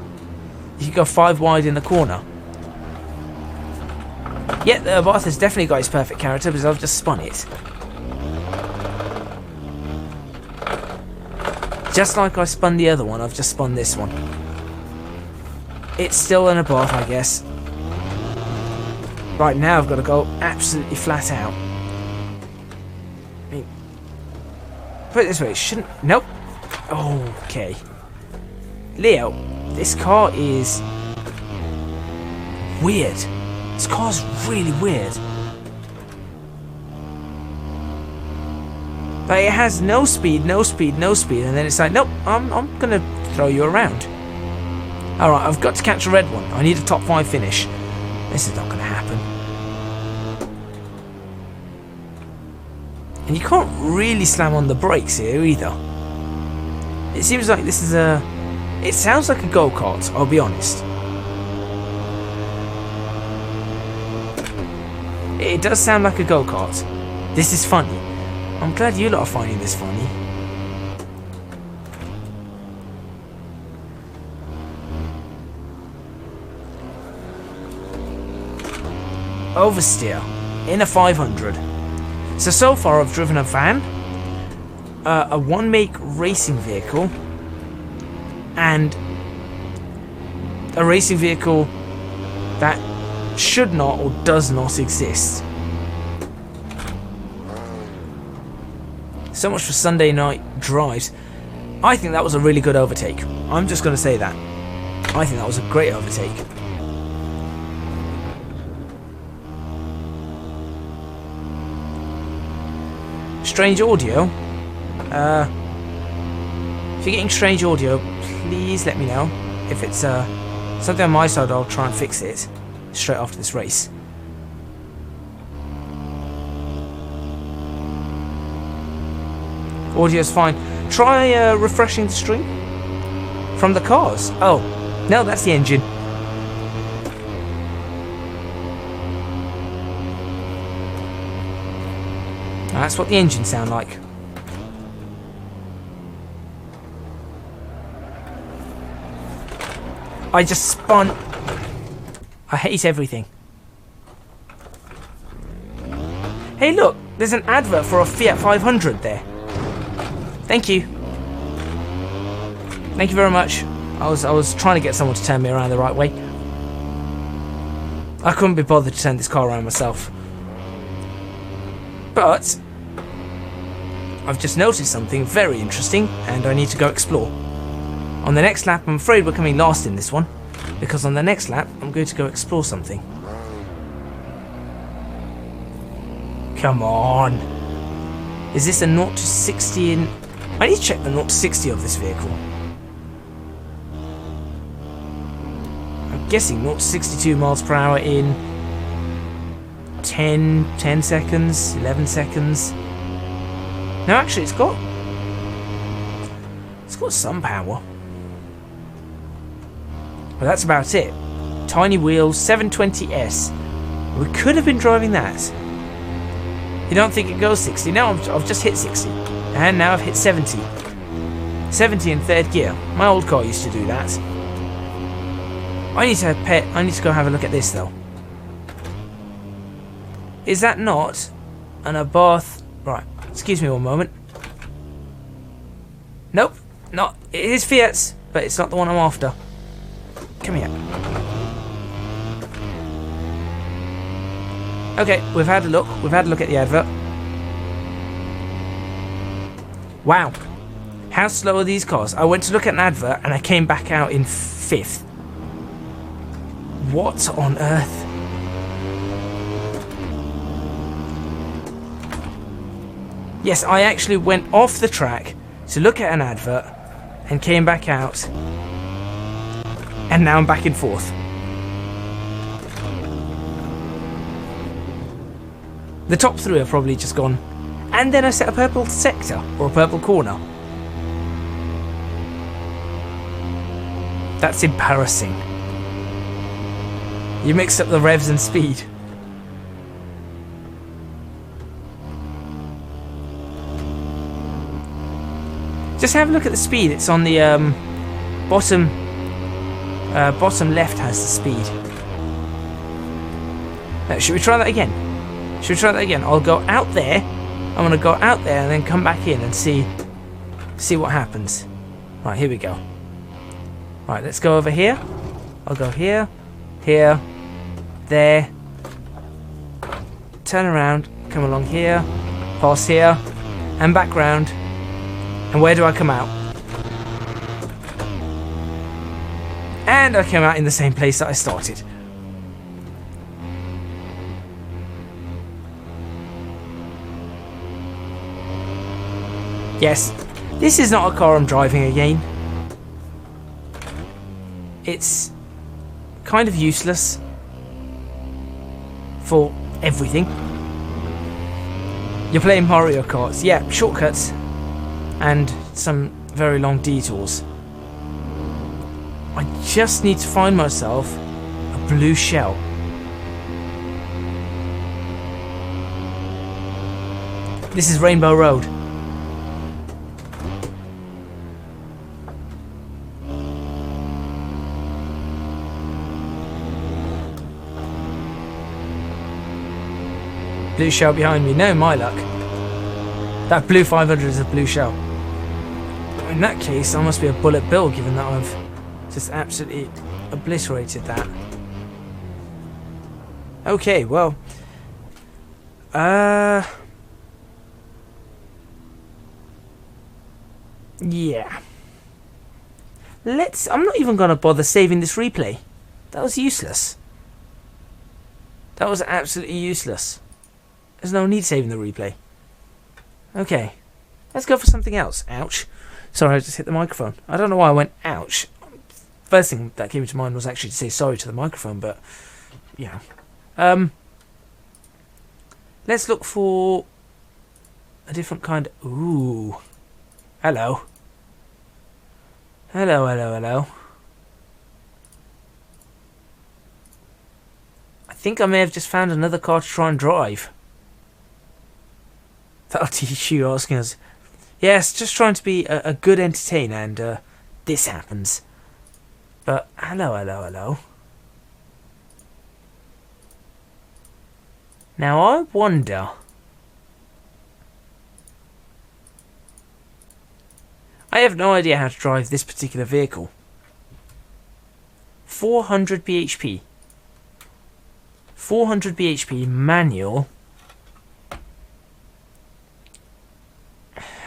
You can go 5 wide in the corner. Yeah, the Abarth has definitely got its perfect character because I've just spun it. Just like I spun the other one, I've just spun this one. It's still an Abarth, I guess. Right, now I've got to go absolutely flat out. I mean, put it this way, it shouldn't... Nope. Okay. Leo, this car is... weird. This car's really weird. Like, it has no speed, no speed, no speed, and then it's like, nope, I'm gonna throw you around. Alright, I've got to catch a red one. I need a top 5 finish. This is not gonna happen. And you can't really slam on the brakes here either. It seems like this is a... It sounds like a go-kart, I'll be honest. It does sound like a go-kart. This is funny. I'm glad you lot are finding this funny. Oversteer in a 500. So far I've driven a van, a one-make racing vehicle, and a racing vehicle that should not or does not exist. So much for Sunday night drives. I think that was a really good overtake. I'm just going to say that. I think that was a great overtake. Strange audio. If you're getting strange audio, please let me know. If it's something on my side, I'll try and fix it straight after this race. Audio's fine. Try refreshing the stream from the cars. Oh, no, that's the engine. That's what the engines sound like. I just spun. I hate everything. Hey look, there's an advert for a Fiat 500 there. Thank you. Thank you very much. I was trying to get someone to turn me around the right way. I couldn't be bothered to turn this car around myself. But I've just noticed something very interesting and I need to go explore. On the next lap, I'm afraid we're coming last in this one, because on the next lap, I'm going to go explore something. Come on. Is this a 0 to 60 in... I need to check the 0 to 60 of this vehicle. I'm guessing 0 to 62 miles per hour in 10 seconds, 11 seconds. No, actually, it's got some power. But that's about it. Tiny wheels, 720S. We could have been driving that. You don't think it goes 60? No, I've just hit 60. And now I've hit 70. 70 in 3rd gear. My old car used to do that. I need to go have a look at this though. Is that not an Abarth? Right, excuse me one moment. Nope, not. It is Fiat's, but it's not the one I'm after. Come here. Okay, we've had a look. We've had a look at the advert. Wow. How slow are these cars? I went to look at an advert and I came back out in 5th. What on earth? Yes, I actually went off the track to look at an advert and came back out. And now I'm back in 4th. The top 3 have probably just gone. And then I set a purple sector or a purple corner. That's embarrassing. You mixed up the revs and speed. Just have a look at the speed. It's on the bottom left has the speed. Should we try that again? Should we try that again? I'll go out there. I'm going to go out there and then come back in and see what happens. Right, here we go. Right, let's go over here. I'll go here, here, there. Turn around, come along here, pass here, and back round. And where do I come out? And I came out in the same place that I started. Yes, this is not a car I'm driving again. It's kind of useless for everything. You're playing Mario Kart. Yeah, shortcuts and some very long detours. I just need to find myself a blue shell. This is Rainbow Road. Blue shell behind me. No, my luck. That blue 500 is a blue shell. In that case, I must be a bullet bill, given that I've just absolutely obliterated that. Okay, well. Yeah. I'm not even going to bother saving this replay. That was useless. That was absolutely useless. There's no need saving the replay. Okay. Let's go for something else. Ouch. Sorry, I just hit the microphone. I don't know why I went ouch. First thing that came to mind was actually to say sorry to the microphone, but yeah. Let's look for a different kind of... Ooh. Hello. Hello, hello, hello. I think I may have just found another car to try and drive. That'll teach you asking us. Yes, just trying to be a good entertainer, and this happens. But hello, hello, hello. Now I wonder. I have no idea how to drive this particular vehicle. 400 bhp. 400 bhp manual.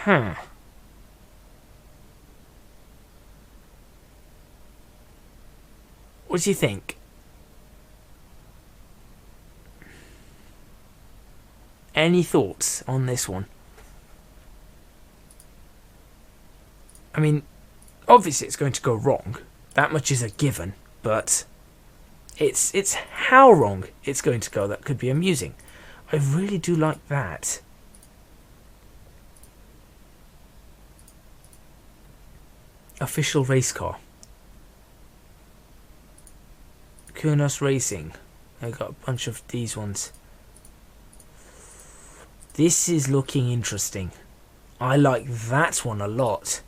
Huh. What do you think? Any thoughts on this one? I mean, obviously it's going to go wrong. That much is a given, but it's how wrong it's going to go that could be amusing. I really do like that. Official race car. Kunos Racing. I got a bunch of these ones. This is looking interesting. I like that one a lot.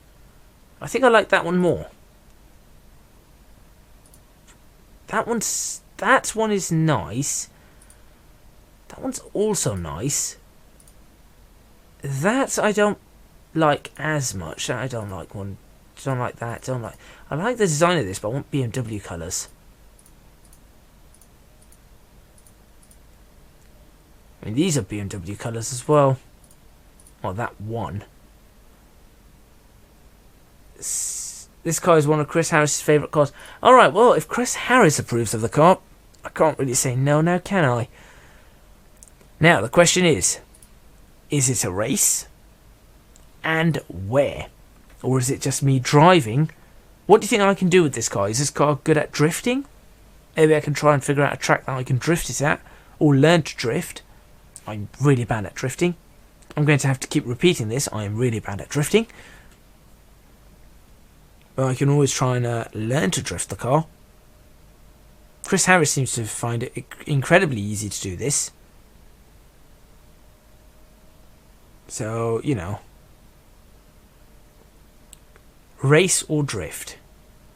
I think I like that one more. That one is nice. That one's also nice. That I don't like as much. I don't like one. Don't like that. Don't like. I like the design of this, but I want BMW colours. I mean, these are BMW colours as well. Well, that one. This car is one of Chris Harris's favourite cars. Alright, well, if Chris Harris approves of the car, I can't really say no now, can I? Now, the question is it a race? And where? Or is it just me driving? What do you think I can do with this car? Is this car good at drifting? Maybe I can try and figure out a track that I can drift it at, or learn to drift. I'm really bad at drifting. I'm going to have to keep repeating this. I am really bad at drifting. But I can always try and learn to drift the car. Chris Harris seems to find it incredibly easy to do this. So, you know. Race or drift?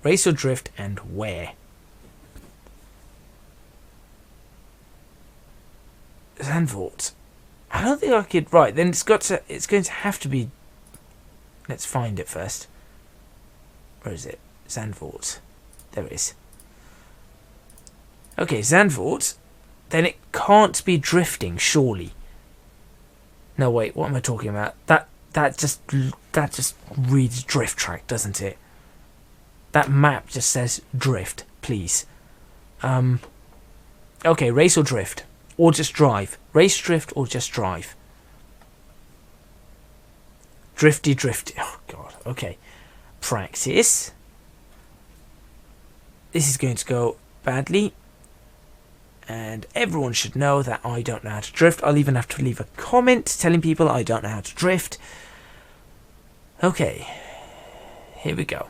Race or drift, and where? Zandvoort. I don't think I could. Right, then it's going to have to be. Let's find it first. Where is it? Zandvoort. There it is. Okay, Zandvoort. Then it can't be drifting, surely. No, wait. What am I talking about? That just reads drift track, doesn't it? That map just says drift. Please. Okay, race or drift, or just drive. Race, drift, or just drive. Drifty. Oh God. Okay. Practice. This is going to go badly. And everyone should know that I don't know how to drift. I'll even have to leave a comment telling people I don't know how to drift. Okay. Here we go.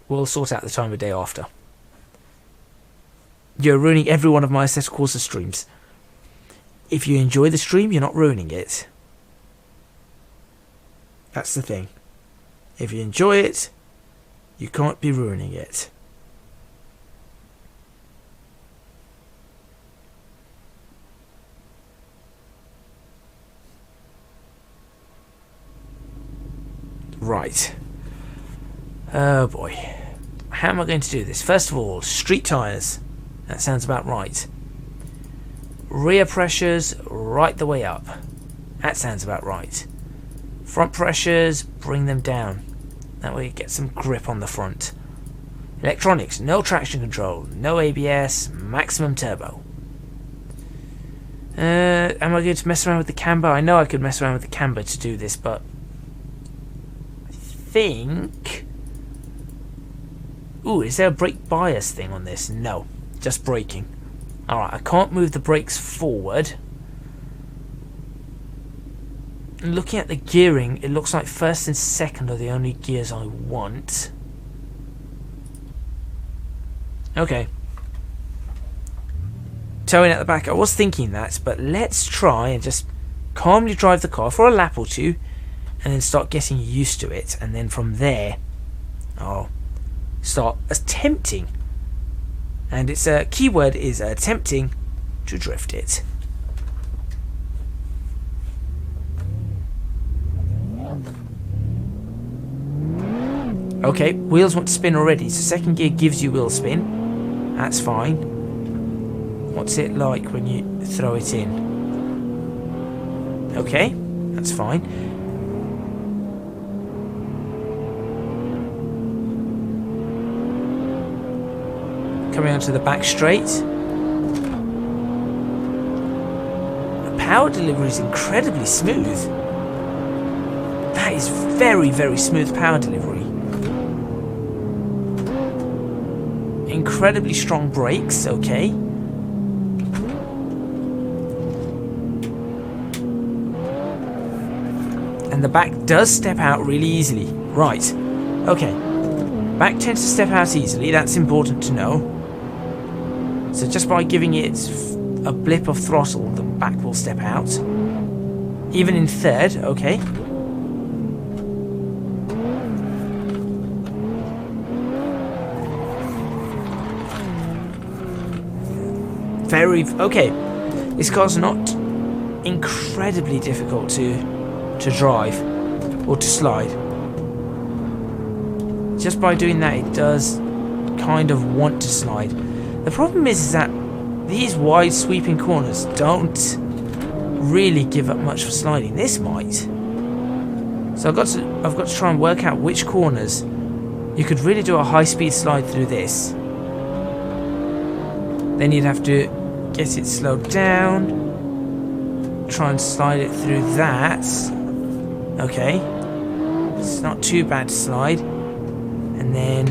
We'll sort out the time of day after. You're ruining every one of my Assetto Corsa streams. If you enjoy the stream, you're not ruining it. That's the thing. If you enjoy it, you can't be ruining it. Right. Oh boy. How am I going to do this? First of all, street tyres. That sounds about right. Rear pressures right the way up. That sounds about right. Front pressures, bring them down. That way you get some grip on the front. Electronics, no traction control, no ABS, maximum turbo. Am I going to mess around with the camber? I know I could mess around with the camber to do this, but I think... Ooh, is there a brake bias thing on this? No, just braking. Alright, I can't move the brakes forward. Looking at the gearing, it looks like first and second are the only gears I want. Okay. Towing at the back, I was thinking that, but let's try and just calmly drive the car for a lap or two and then start getting used to it, and then from there start attempting, and its keyword is attempting to drift it. Okay, wheels want to spin already, so second gear gives you wheel spin. That's fine. What's it like when you throw it in? Okay, that's fine. Coming onto the back straight. The power delivery is incredibly smooth. That is very, very smooth power delivery. Incredibly strong brakes, okay. And the back does step out really easily. Right, okay. Back tends to step out easily, that's important to know. So just by giving it a blip of throttle, the back will step out. Even in third, okay. Okay. This car's not incredibly difficult to drive or to slide. Just by doing that, it does kind of want to slide. The problem is that these wide sweeping corners don't really give up much for sliding. This might. So I've got to try and work out which corners you could really do a high-speed slide through this. Then you'd have to get it slowed down, try and slide it through that. Okay, it's not too bad to slide. And then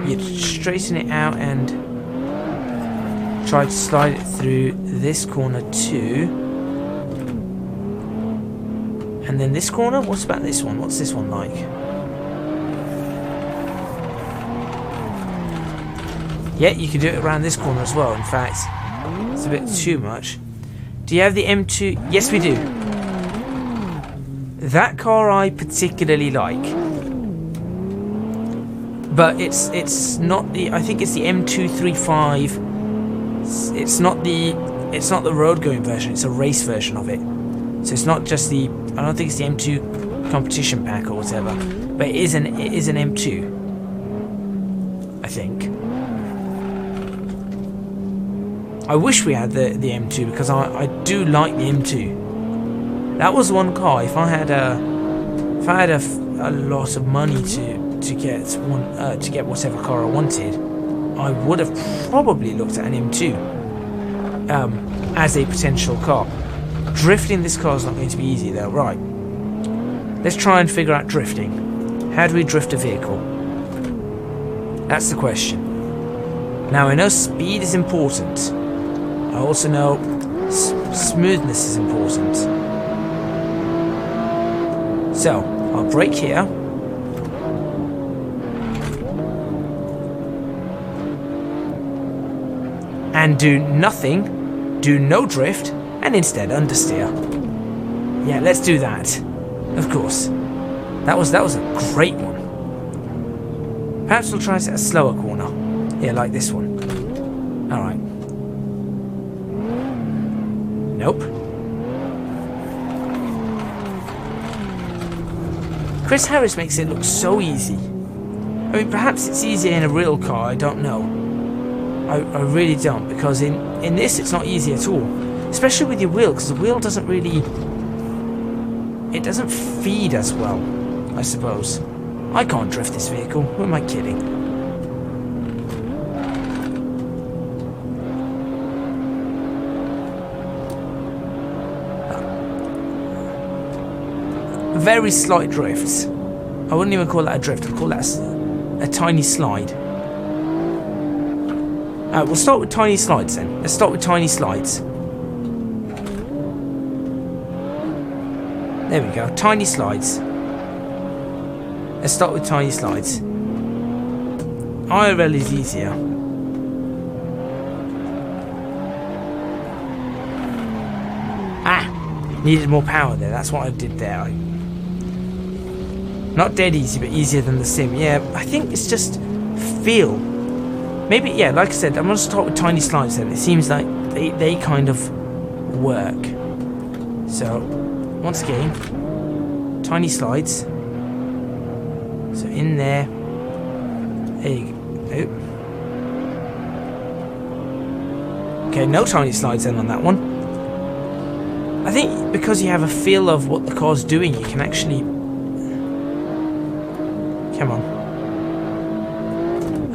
you'd straighten it out and try to slide it through this corner too. And then this corner, what about this one? What's this one like? Yeah, you can do it around this corner as well. In fact, it's a bit too much. Do you have the M2? Yes, we do. That car I particularly like. But it's not the, I think it's the M235. It's not the road going version, it's a race version of it. So it's not just the, I don't think it's the M2 competition pack or whatever, but it is an M2, I think. I wish we had the M2 because I do like the M2. That was one car. If I had a lot of money to get one to get whatever car I wanted, I would have probably looked at an M2 as a potential car. Drifting this car is not going to be easy though. Right. Let's try and figure out drifting. How do we drift a vehicle? That's the question. Now I know speed is important. I also know smoothness is important. So, I'll brake here. And do nothing, do no drift, and instead understeer. Yeah, let's do that. Of course. That was a great one. Perhaps we'll try a slower corner. Yeah, like this one. Alright. Nope. Chris Harris makes it look so easy. I mean, perhaps it's easier in a real car, I don't know. I really don't, because in this it's not easy at all. Especially with your wheel, because the wheel doesn't really... It doesn't feed as well, I suppose. I can't drift this vehicle, who am I kidding? Very slight drifts. I wouldn't even call that a drift, I'd call that a tiny slide. We'll start with tiny slides then. Let's start with tiny slides. There we go, tiny slides. Let's start with tiny slides. IRL is easier. Needed more power there, that's what I did there. Not dead easy, but easier than the sim. Yeah, I think it's just feel. Maybe, yeah, like I said, I'm going to start with tiny slides then. It seems like they kind of work. So, once again, tiny slides. So in there. There you go. Okay, no tiny slides then on that one. I think because you have a feel of what the car's doing, you can actually... Come on.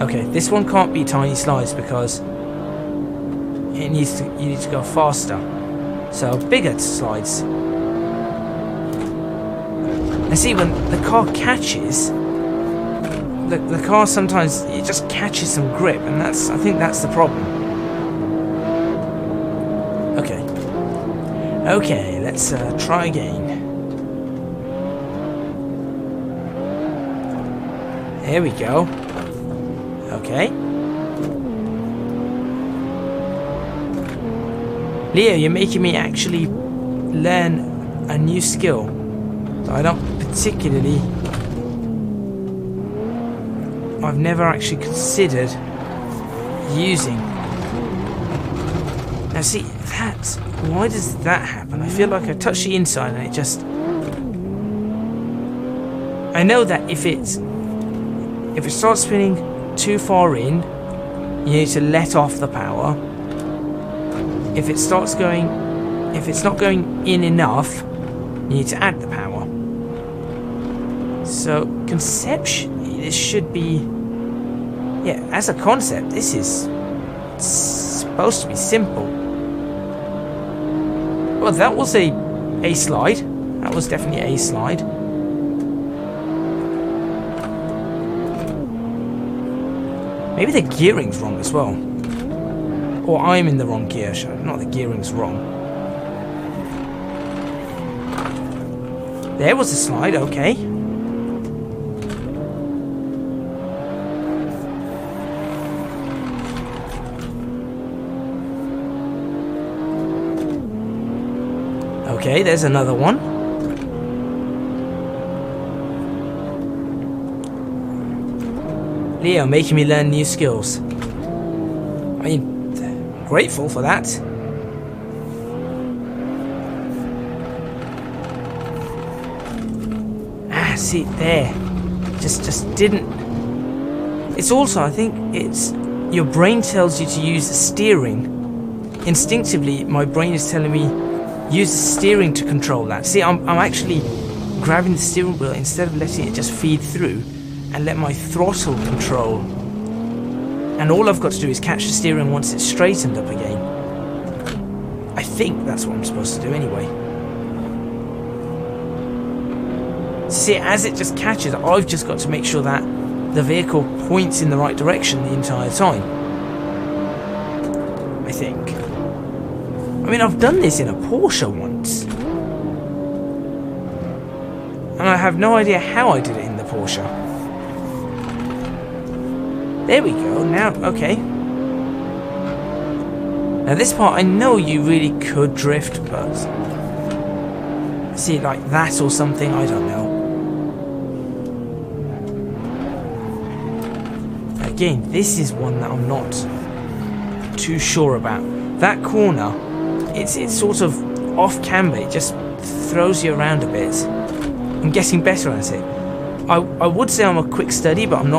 Okay, this one can't be tiny slides because you need to go faster. So bigger slides. And see, when the car catches, the car sometimes it just catches some grip, and I think that's the problem. Okay, let's try again. There we go. Okay. Leo, you're making me actually learn a new skill that I don't particularly... I've never actually considered using. Now see, that's... Why does that happen? I feel like I touch the inside and it just... I know that if it starts spinning too far in, you need to let off the power. If it's not going in enough, you need to add the power. So conceptually, this should be, yeah, as a concept, this is supposed to be simple. Well, that was a slide. That was definitely a slide. Maybe the gearing's wrong as well. Or I'm in the wrong gear. Not the gearing's wrong. There was a slide, okay. Okay, there's another one. Leo, making me learn new skills. I mean, grateful for that. Ah, see, there. Just didn't... It's also, I think, it's... Your brain tells you to use the steering. Instinctively, my brain is telling me, use the steering to control that. See, I'm actually grabbing the steering wheel instead of letting it just feed through and let my throttle control. And all I've got to do is catch the steering once it's straightened up again. I think that's what I'm supposed to do anyway. See, as it just catches, I've just got to make sure that the vehicle points in the right direction the entire time. I think. I mean, I've done this in a Porsche once. And I have no idea how I did it in the Porsche. There we go, now, okay. Now this part, I know you really could drift, but... See, like that or something, I don't know. Again, this is one that I'm not too sure about. That corner, it's sort of off camber, it just throws you around a bit. I'm getting better at it. I would say I'm a quick study, but I'm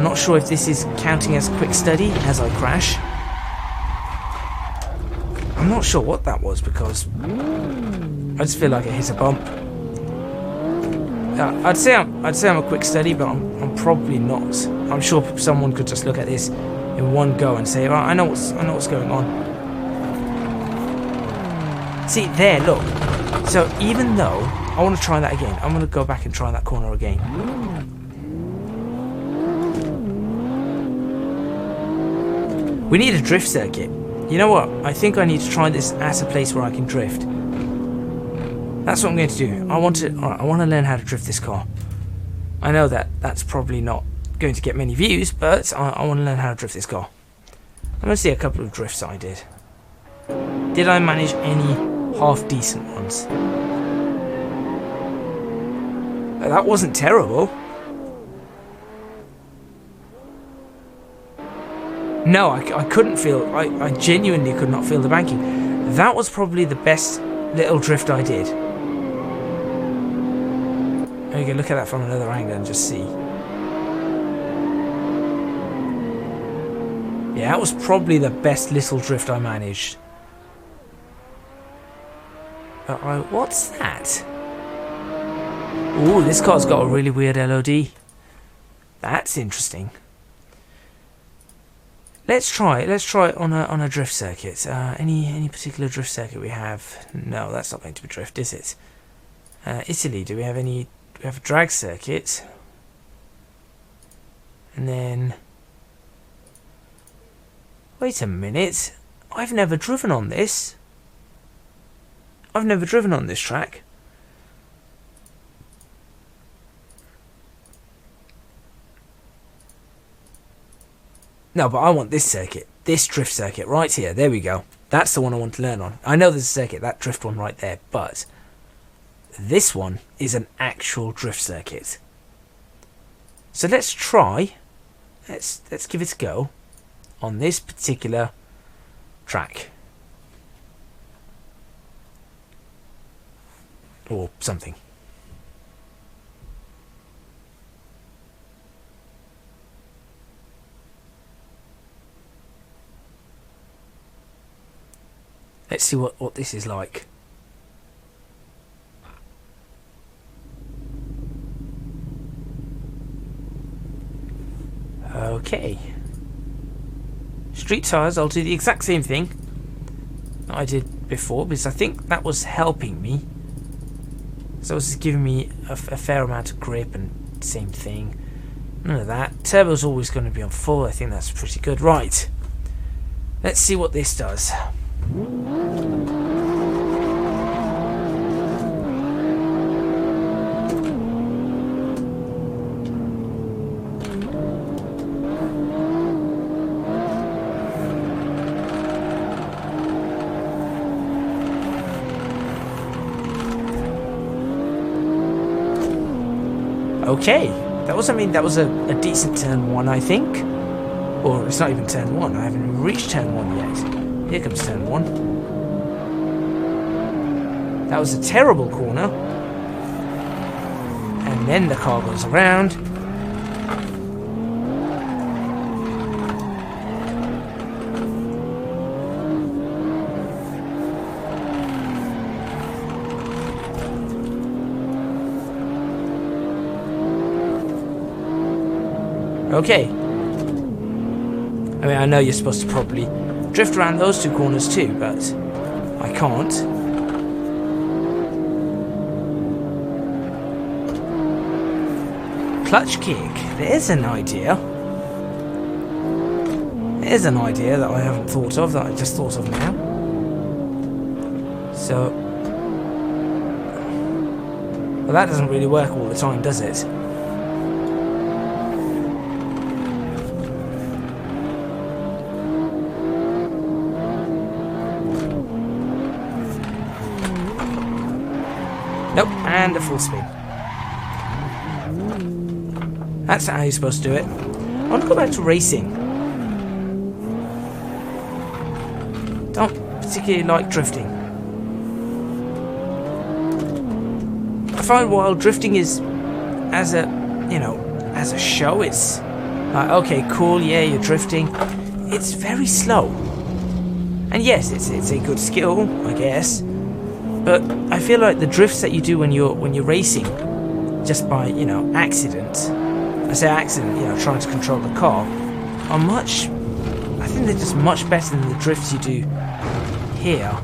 not sure if this is counting as quick study as I crash. I'm not sure what that was because I just feel like it hit a bump. I'd say I'm a quick study, but I'm probably not. I'm sure someone could just look at this in one go and say, "Oh, I know what's going on." See there, look. So even though I want to try that again, I'm going to go back and try that corner again. We need a drift circuit. You know what? I think I need to try this at a place where I can drift. That's what I'm going to do. I want to learn how to drift this car. I know that's probably not going to get many views, but I want to learn how to drift this car. I'm going to see a couple of drifts I did. Did I manage any half decent ones? That wasn't terrible. No, I couldn't feel, I genuinely could not feel the banking. That was probably the best little drift I did. You can look at that from another angle and just see. Yeah, that was probably the best little drift I managed. What's that? Ooh, this car's got a really weird LOD. That's interesting. Let's try it on a drift circuit. Any particular drift circuit we have? No, that's not going to be drift, is it? Italy, do we have any? We have a drag circuit. And then... Wait a minute. I've never driven on this. I've never driven on this track. No, but I want this circuit. This drift circuit right here. There we go. That's the one I want to learn on. I know there's a circuit, that drift one right there, but this one is an actual drift circuit. So let's try. Let's give it a go on this particular track. Or something. Let's see what this is like. Okay. Street tires, I'll do the exact same thing that I did before, because I think that was helping me. So it was giving me a fair amount of grip, and same thing. None of that. Turbo's always going to be on full. I think that's pretty good. Right. Let's see what this does. Okay. That was, I mean, that was a decent turn 1, I think. Or it's not even turn 1. I haven't even reached turn 1 yet. Here comes turn 1. That was a terrible corner. And then the car goes around. Okay. I mean, I know you're supposed to probably drift around those 2 corners too, but I can't. Clutch kick. There's an idea. There's an idea that I haven't thought of, that I just thought of now. So... well, that doesn't really work all the time, does it? Nope, and a full spin. That's how you're supposed to do it. I want to go back to racing. Don't particularly like drifting. I find while drifting is, as a, you know, as a show, it's like, okay, cool, yeah, you're drifting. It's very slow. And yes, it's a good skill, I guess. But I feel like the drifts that you do when you're racing, just by, you know, accident. I say accident, you know, trying to control the car, are much. I think they're just much better than the drifts you do here.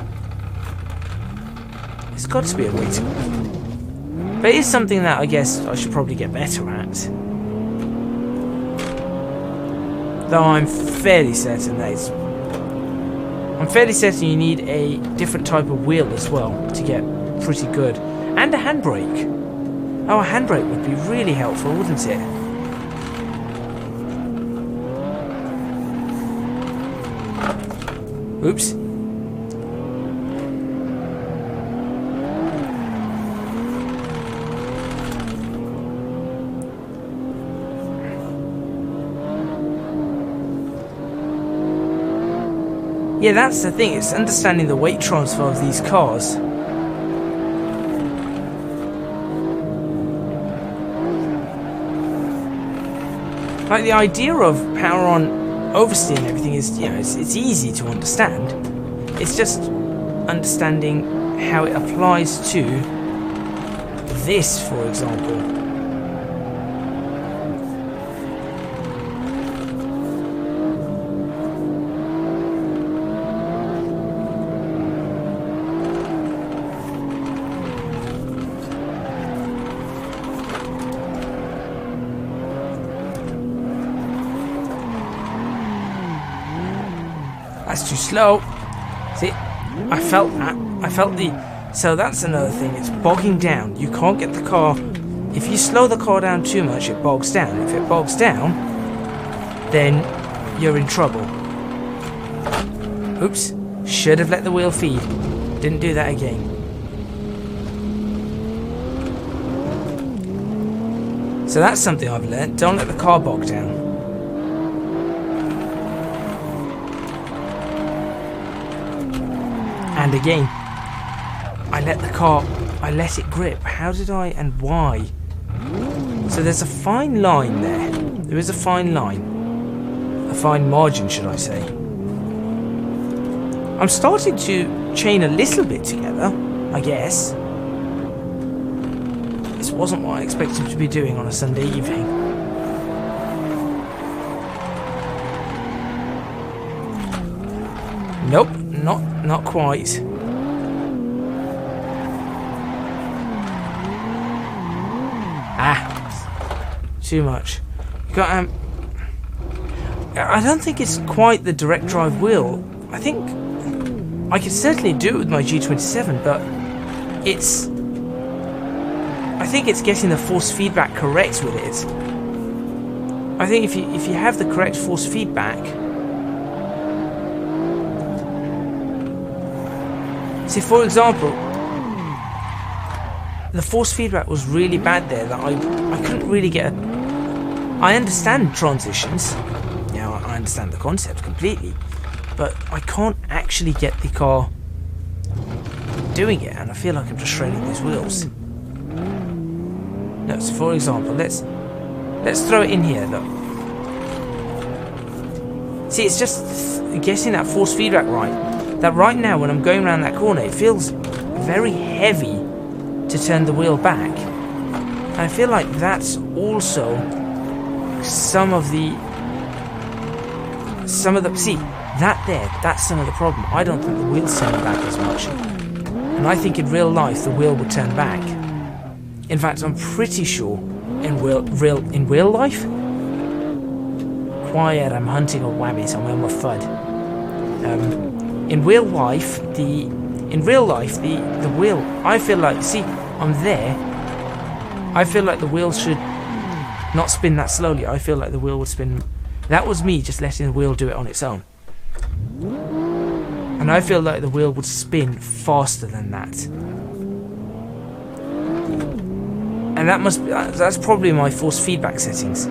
There's got to be a way to. But it is something that I guess I should probably get better at. Though I'm fairly certain that it's. I'm fairly certain you need a different type of wheel as well to get pretty good. And a handbrake. Oh, a handbrake would be really helpful, wouldn't it? Oops. Yeah, that's the thing, it's understanding the weight transfer of these cars. Like, the idea of power on oversteer and everything is, you know, it's easy to understand. It's just understanding how it applies to this, for example. That's too slow. See, I felt that. I felt the... So that's another thing. It's bogging down. You can't get the car... If you slow the car down too much, it bogs down. If it bogs down, then you're in trouble. Oops. Should have let the wheel feed. Didn't do that again. So that's something I've learnt. Don't let the car bog down. And again, I let it grip. How did I and why? So there's a fine line there. There is a fine line. A fine margin, should I say. I'm starting to chain a little bit together, I guess. This wasn't what I expected to be doing on a Sunday evening. Nope. Not quite. Too much. You got I don't think it's quite the direct drive wheel. I think I could certainly do it with my G27, but it's. I think it's getting the force feedback correct with it. I think if you have the correct force feedback. See, for example, the force feedback was really bad there that I couldn't really get I understand transitions. Yeah, I understand the concept completely. But I can't actually get the car doing it, and I feel like I'm just shredding these wheels. No, so for example, let's throw it in here, look. See, it's just getting that force feedback right. That right now, when I'm going around that corner, it feels very heavy to turn the wheel back. And I feel like that's also some of the see, that's some of the problem. I don't think the wheel's turning back as much. And I think in real life the wheel would turn back. In fact, I'm pretty sure in real life. Quiet, I'm hunting a wabbit, I'm on my FUD. In real life, the wheel, I feel like, see, I'm there. I feel like the wheel should not spin that slowly. I feel like the wheel would spin. That was me just letting the wheel do it on its own. And I feel like the wheel would spin faster than that. And that's probably my force feedback settings.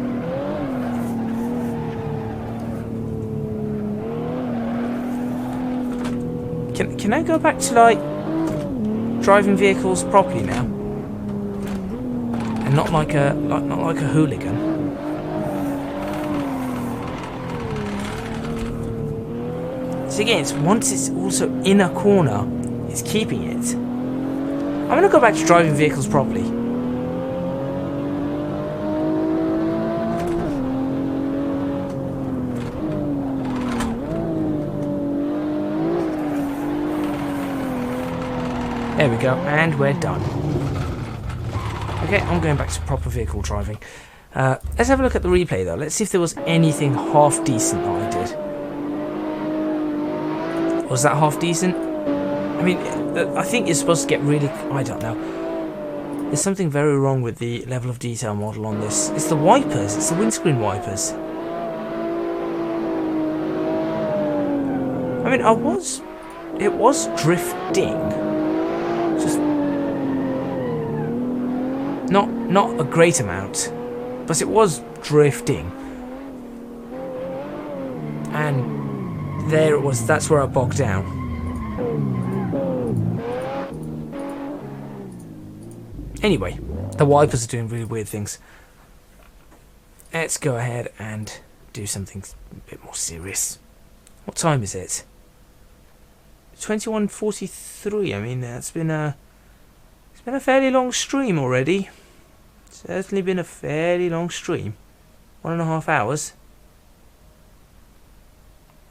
Can I go back to like driving vehicles properly now? And not like a hooligan. So again, once it's also in a corner, it's keeping it. I'm gonna go back to driving vehicles properly. There we go, and we're done. Okay, I'm going back to proper vehicle driving. Let's have a look at the replay though. Let's see if there was anything half decent that I did. Was that half decent? I mean, I think you're supposed to get really... I don't know. There's something very wrong with the level of detail model on this. It's the wipers. It's the windscreen wipers. I mean, it was drifting. Just... Not a great amount. But it was drifting. And... there it was, that's where I bogged down. Anyway, the wipers are doing really weird things. Let's go ahead and do something a bit more serious. What time is it? 21:43. I mean, it's been a fairly long stream already. Certainly been a fairly long stream. 1.5 hours.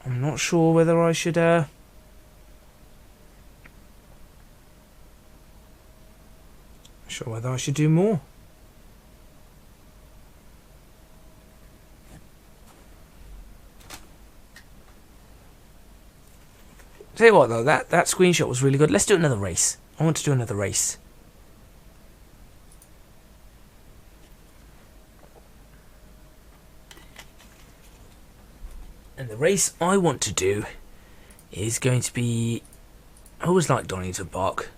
I'm not sure whether I should do more. Tell you what though, that screenshot was really good. Let's do another race. I want to do another race. And the race I want to do is going to be... I always liked Donington Park.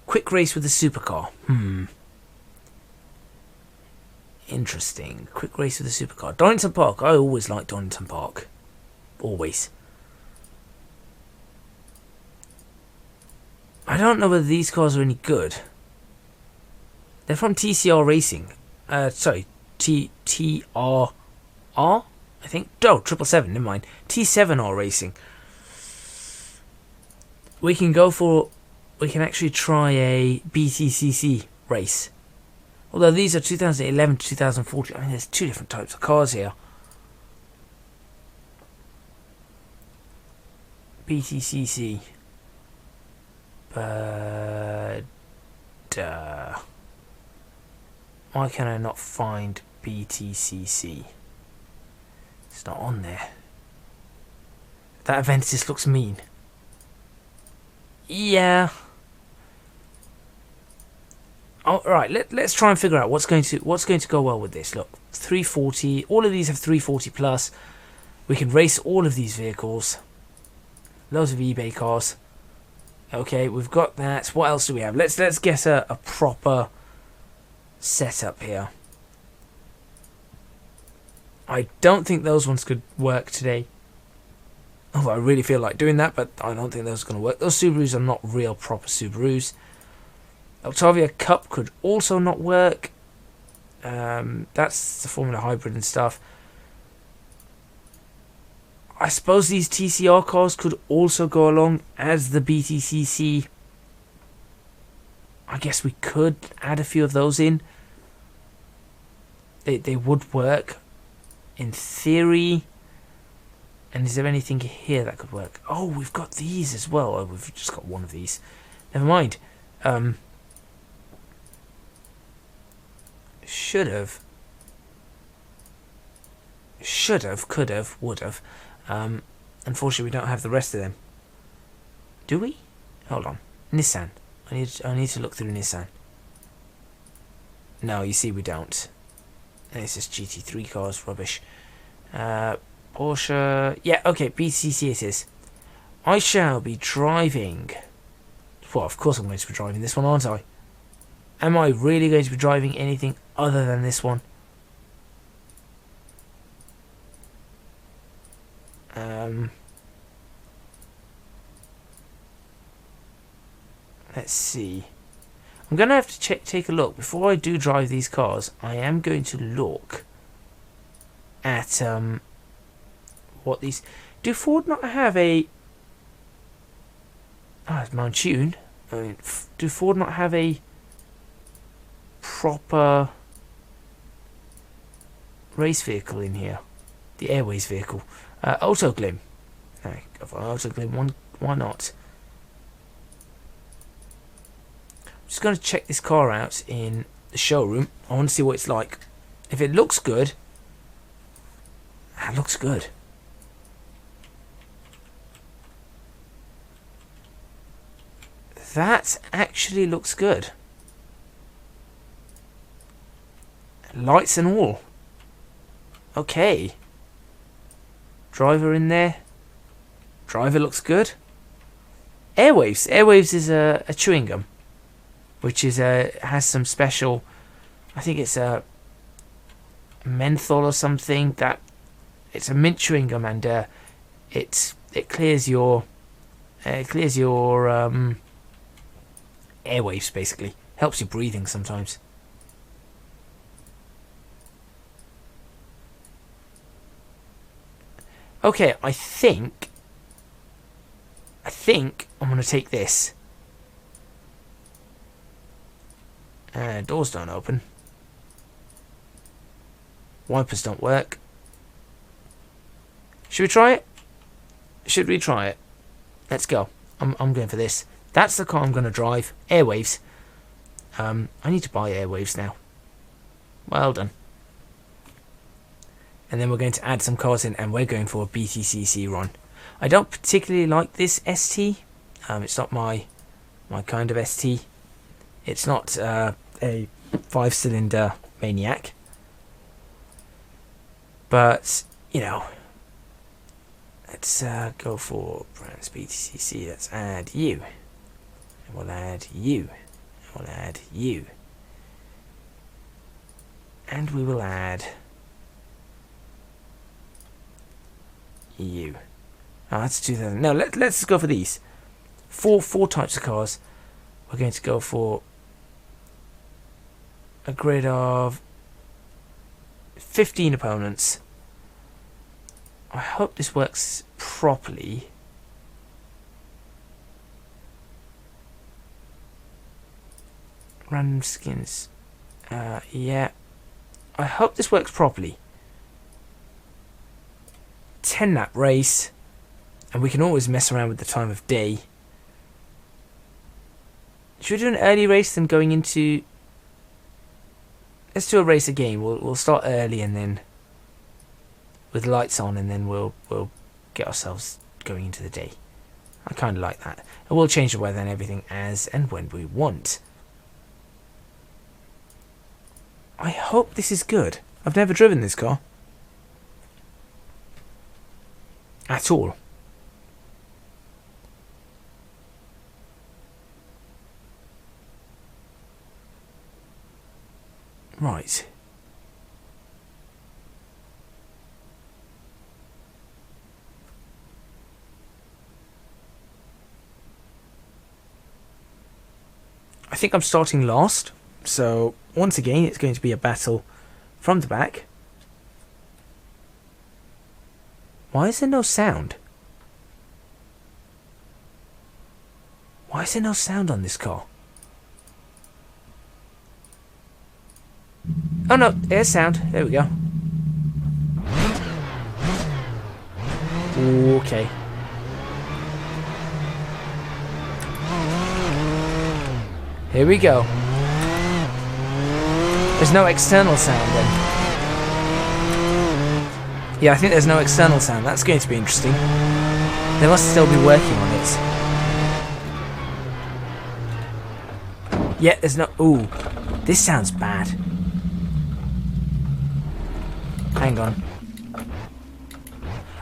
Quick race with a supercar. Interesting. Quick race with a supercar. Donington Park. I always liked Donington Park. Always. I don't know whether these cars are any good. They're from TCR Racing. Sorry. TRR? I think. No, 777, never mind. T7R Racing. We can actually try a BTCC race. Although these are 2011 to 2014. I mean, there's two different types of cars here. BTCC. But... why can I not find BTCC? It's not on there. That event just looks mean. Yeah. Oh, right. Let's try and figure out what's going to go well with this. Look, 340. All of these have 340 plus. We can race all of these vehicles. Loads of eBay cars. Okay, we've got that. What else do we have? Let's get a proper setup here. I don't think those ones could work today. Oh, I really feel like doing that, but I don't think those are going to work. Those Subarus are not real proper Subarus. Octavia Cup could also not work. That's the Formula Hybrid and stuff. I suppose these TCR cars could also go along as the BTCC. I guess we could add a few of those in. They would work in theory. And is there anything here that could work? Oh, we've got these as well. Oh, we've just got one of these. Never mind. Should have, could have, would have. Unfortunately, we don't have the rest of them. Do we? Hold on. Nissan. I need to look through Nissan. No, you see, we don't. And it's just GT3 cars, rubbish. Porsche. Yeah, okay, BTCC it is. I shall be driving. Well, of course I'm going to be driving this one, aren't I? Am I really going to be driving anything other than this one? Let's see. I'm going to have to take a look. Before I do drive these cars, I am going to look at what these... Do Ford not have a... Oh, it's Mountune. I mean, do Ford not have a proper race vehicle in here? The Airways vehicle. Autoglim. Autoglim, why not? I'm just going to check this car out in the showroom. I want to see what it's like. If it looks good, that looks good. That actually looks good. Lights and all. Okay. Driver in there. Driver looks good. Airwaves. Airwaves is a chewing gum, which is has some special. I think it's a menthol or something. That it's a mint chewing gum, and it clears your airwaves basically. Helps you breathing sometimes. Okay, I think I'm going to take this. Doors don't open. Wipers don't work. Should we try it? Should we try it? Let's go. I'm going for this. That's the car I'm going to drive. Airwaves. I need to buy airwaves now. Well done. And then we're going to add some cars in, and we're going for a BTCC run. I don't particularly like this ST. It's not my kind of ST. It's not a 5-cylinder Maniac. But, you know, let's go for brands BTCC. Let's add you. And we'll add you. And we'll add you. And we will add... you. Oh, that's 2000. No, let's go for these. Four types of cars. We're going to go for a grid of 15 opponents. I hope this works properly. Random skins. Yeah. I hope this works properly. 10-lap race, and we can always mess around with the time of day. Should we do an early race than going into... Let's do a race again. We'll start early and then with lights on, and then we'll get ourselves going into the day. I kind of like that. And we'll change the weather and everything as and when we want. I hope this is good. I've never driven this car. At all. Right. I think I'm starting last, so once again it's going to be a battle from the back. Why is there no sound? Why is there no sound on this car? Oh no, there's sound. There we go. Okay. Here we go. There's no external sound then. Yeah, I think there's no external sound. That's going to be interesting. They must still be working on it. Yeah, there's no... Ooh, this sounds bad. Hang on.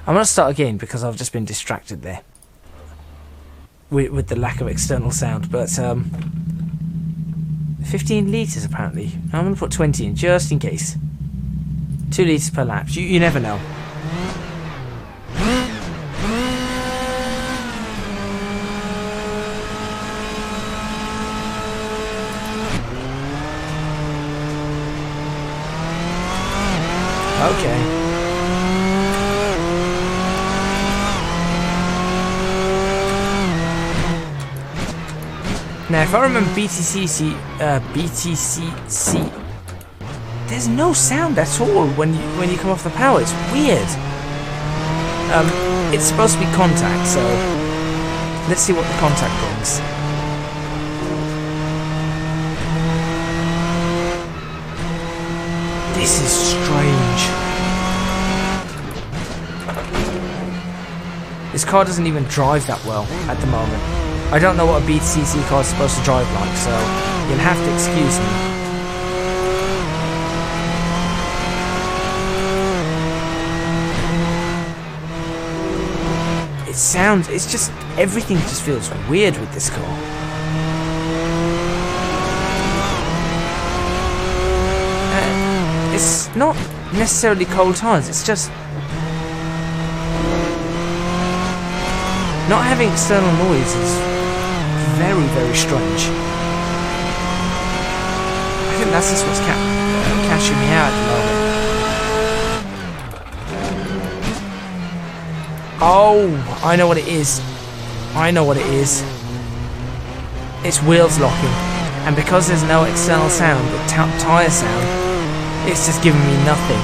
I'm going to start again because I've just been distracted there. With the lack of external sound, but... 15 litres apparently. I'm going to put 20 in just in case. 2 litres per lap. You never know. Okay. Now, if I remember BTCC, there's no sound at all when you come off the power. It's weird. It's supposed to be contact, so let's see what the contact brings. This is strange. This car doesn't even drive that well at the moment. I don't know what a BTCC car is supposed to drive like, so you'll have to excuse me. It's just, everything just feels weird with this car. It's not necessarily cold tires, it's just not having external noise is very, very strange. I think that's just what's catching me out at the moment. Oh, I know what it is. I know what it is. It's wheels locking. And because there's no external sound, but tyre sound, it's just giving me nothing.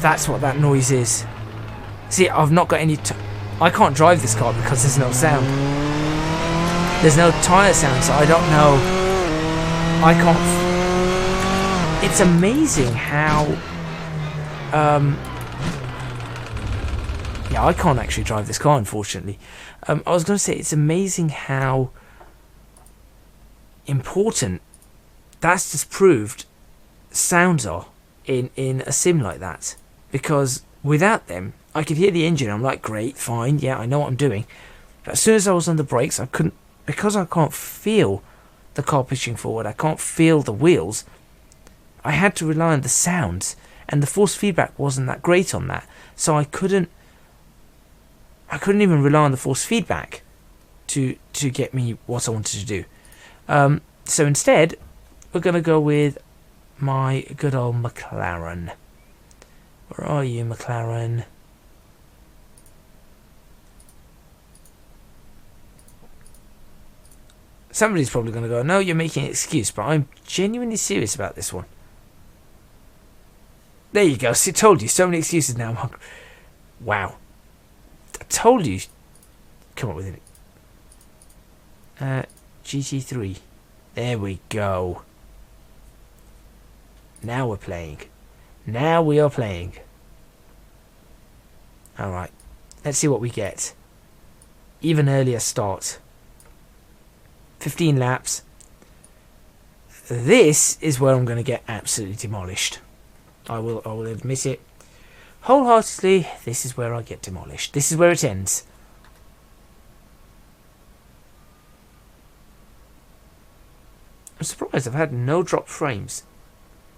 That's what that noise is. See, I've not got any... I can't drive this car because there's no sound. There's no tyre sound, so I don't know. I can't... It's amazing how... Yeah, I can't actually drive this car, unfortunately. I was going to say, it's amazing how important that's just proved sounds are in a sim like that. Because without them, I could hear the engine. I'm like, great, fine, yeah, I know what I'm doing. But as soon as I was on the brakes, I couldn't, because I can't feel the car pushing forward, I can't feel the wheels, I had to rely on the sounds, and the force feedback wasn't that great on that. So I couldn't even rely on the force feedback to get me what I wanted to do. So instead, we're going to go with my good old McLaren. Where are you, McLaren? Somebody's probably going to go, no, you're making an excuse, but I'm genuinely serious about this one. There you go. See, I told you. So many excuses now, Mark. Wow. I told you. Come up with it. GT3. There we go. Now we're playing. Now we are playing. Alright. Let's see what we get. Even earlier start. 15 laps. This is where I'm going to get absolutely demolished. I will admit it. Wholeheartedly, this is where I get demolished. This is where it ends. I'm surprised I've had no dropped frames.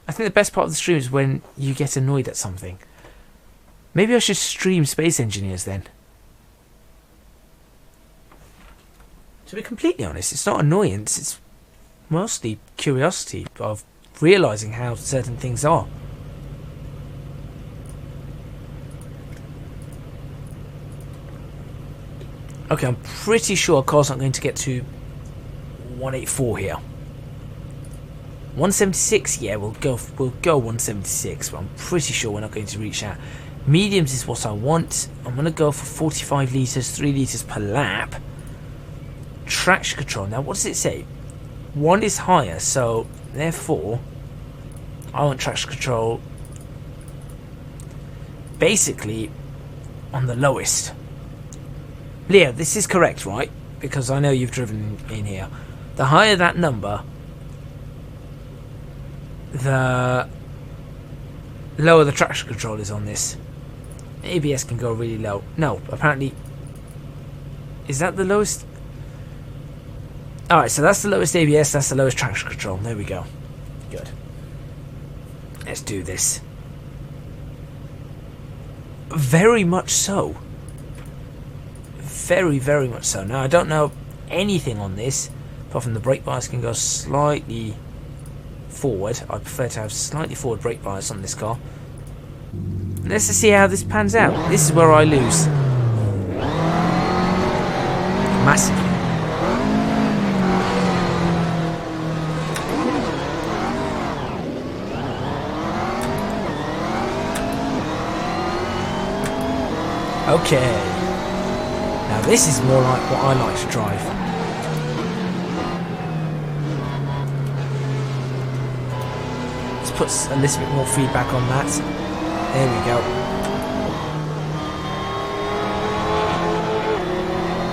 I think the best part of the stream is when you get annoyed at something. Maybe I should stream Space Engineers then. To be completely honest, it's not annoyance, it's mostly curiosity of realising how certain things are. Okay, I'm pretty sure our car's not going to get to 184 here. 176, yeah, we'll go 176, but I'm pretty sure we're not going to reach that. Mediums is what I want. I'm going to go for 45 litres, 3 litres per lap. Traction control. Now, what does it say? 1 is higher, so therefore, I want traction control basically on the lowest. Leo, this is correct, right? Because I know you've driven in here. The higher that number, the lower the traction control is on this. ABS can go really low. No, apparently. Is that the lowest? Alright, so that's the lowest ABS, that's the lowest traction control. There we go. Good. Let's do this. Very much so. Very, very much so. Now, I don't know anything on this, apart from the brake bias can go slightly forward. I prefer to have slightly forward brake bias on this car. Let's just see how this pans out. This is where I lose. Massively. Okay. Now this is more like what I like to drive. Let's put a little bit more feedback on that. There we go.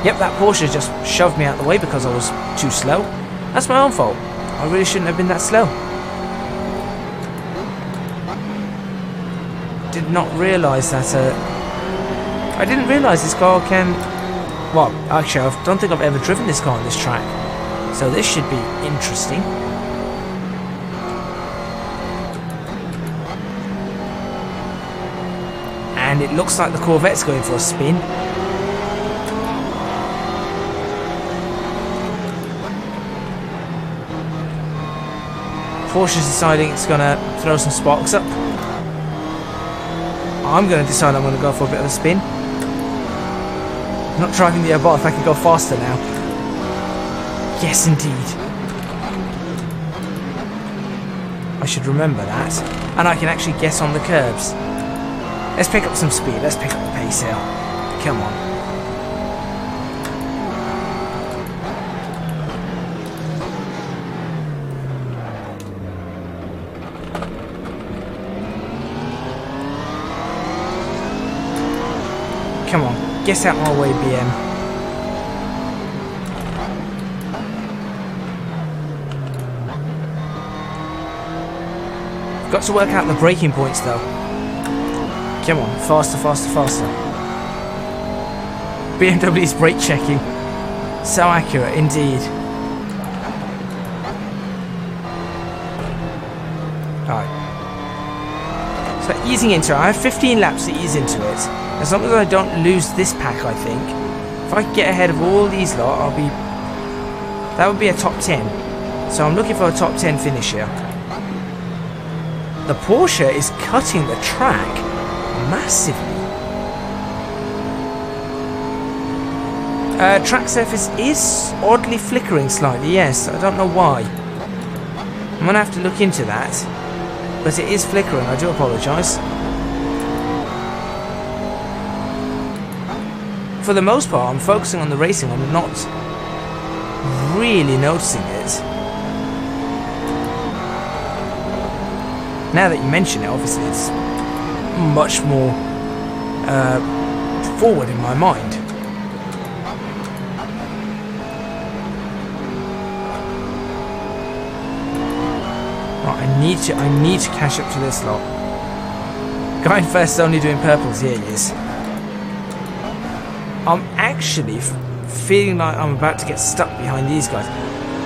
Yep, that Porsche just shoved me out of the way because I was too slow. That's my own fault. I really shouldn't have been that slow. Did not realise that... I didn't realise this car can... Well, actually, I don't think I've ever driven this car on this track. So this should be interesting. And it looks like the Corvette's going for a spin. Porsche's deciding it's going to throw some sparks up. I'm going to decide I'm going to go for a bit of a spin. I'm not driving the Airboss if I can go faster now. Yes, indeed. I should remember that. And I can actually get on the curbs. Let's pick up some speed. Let's pick up the pace here. Come on. Come on. Get out my way, BM. Got to work out the braking points though. Come on, faster, faster, faster. BMW's brake checking. So accurate, indeed. Alright. So easing into it. I have 15 laps to ease into it. As long as I don't lose this pack, I think. If I get ahead of all these lot, I'll be... That would be a top 10. So I'm looking for a top 10 finish here. The Porsche is cutting the track massively. Track surface is oddly flickering slightly, yes. I don't know why. I'm going to have to look into that. But it is flickering, I do apologise. For the most part, I'm focusing on the racing. I'm not really noticing it. Now that you mention it, obviously it's much more forward in my mind. Right, I need to catch up to this lot. Guy in first is only doing purples. Here he is. I'm actually feeling like I'm about to get stuck behind these guys.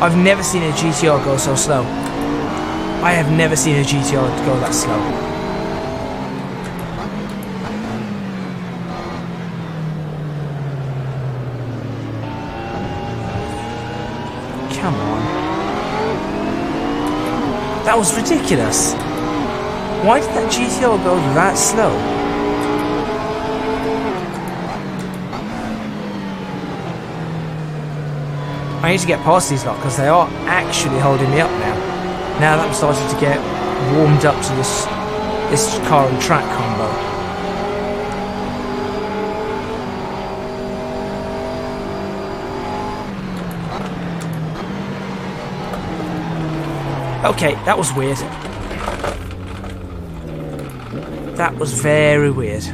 I've never seen a GTR go so slow. I have never seen a GTR go that slow. Come on. That was ridiculous. Why did that GTR go that slow? I need to get past these lot because they are actually holding me up now. Now that I'm starting to get warmed up to this car and track combo. Okay, that was weird. That was very weird.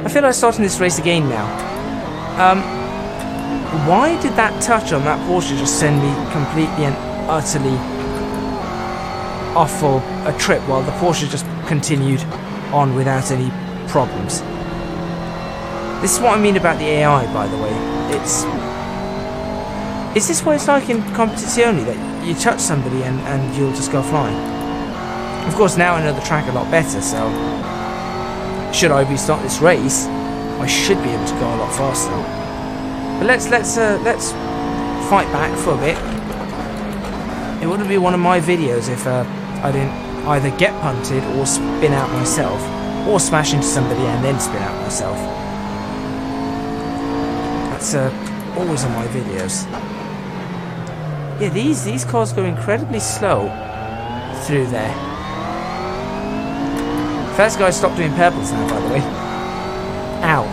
I feel like starting this race again now. Why did that touch on that Porsche just send me completely and utterly off for a trip while the Porsche just continued on without any problems? This is what I mean about the AI, by the way. Is this what it's like in Competizione, that you touch somebody and you'll just go flying? Of course, now I know the track a lot better, so should I restart this race, I should be able to go a lot faster. But let's fight back for a bit. It wouldn't be one of my videos if I didn't either get punted or spin out myself, or smash into somebody and then spin out myself. That's always on my videos. Yeah, these cars go incredibly slow through there. First guy stopped doing purples now, by the way. Ow.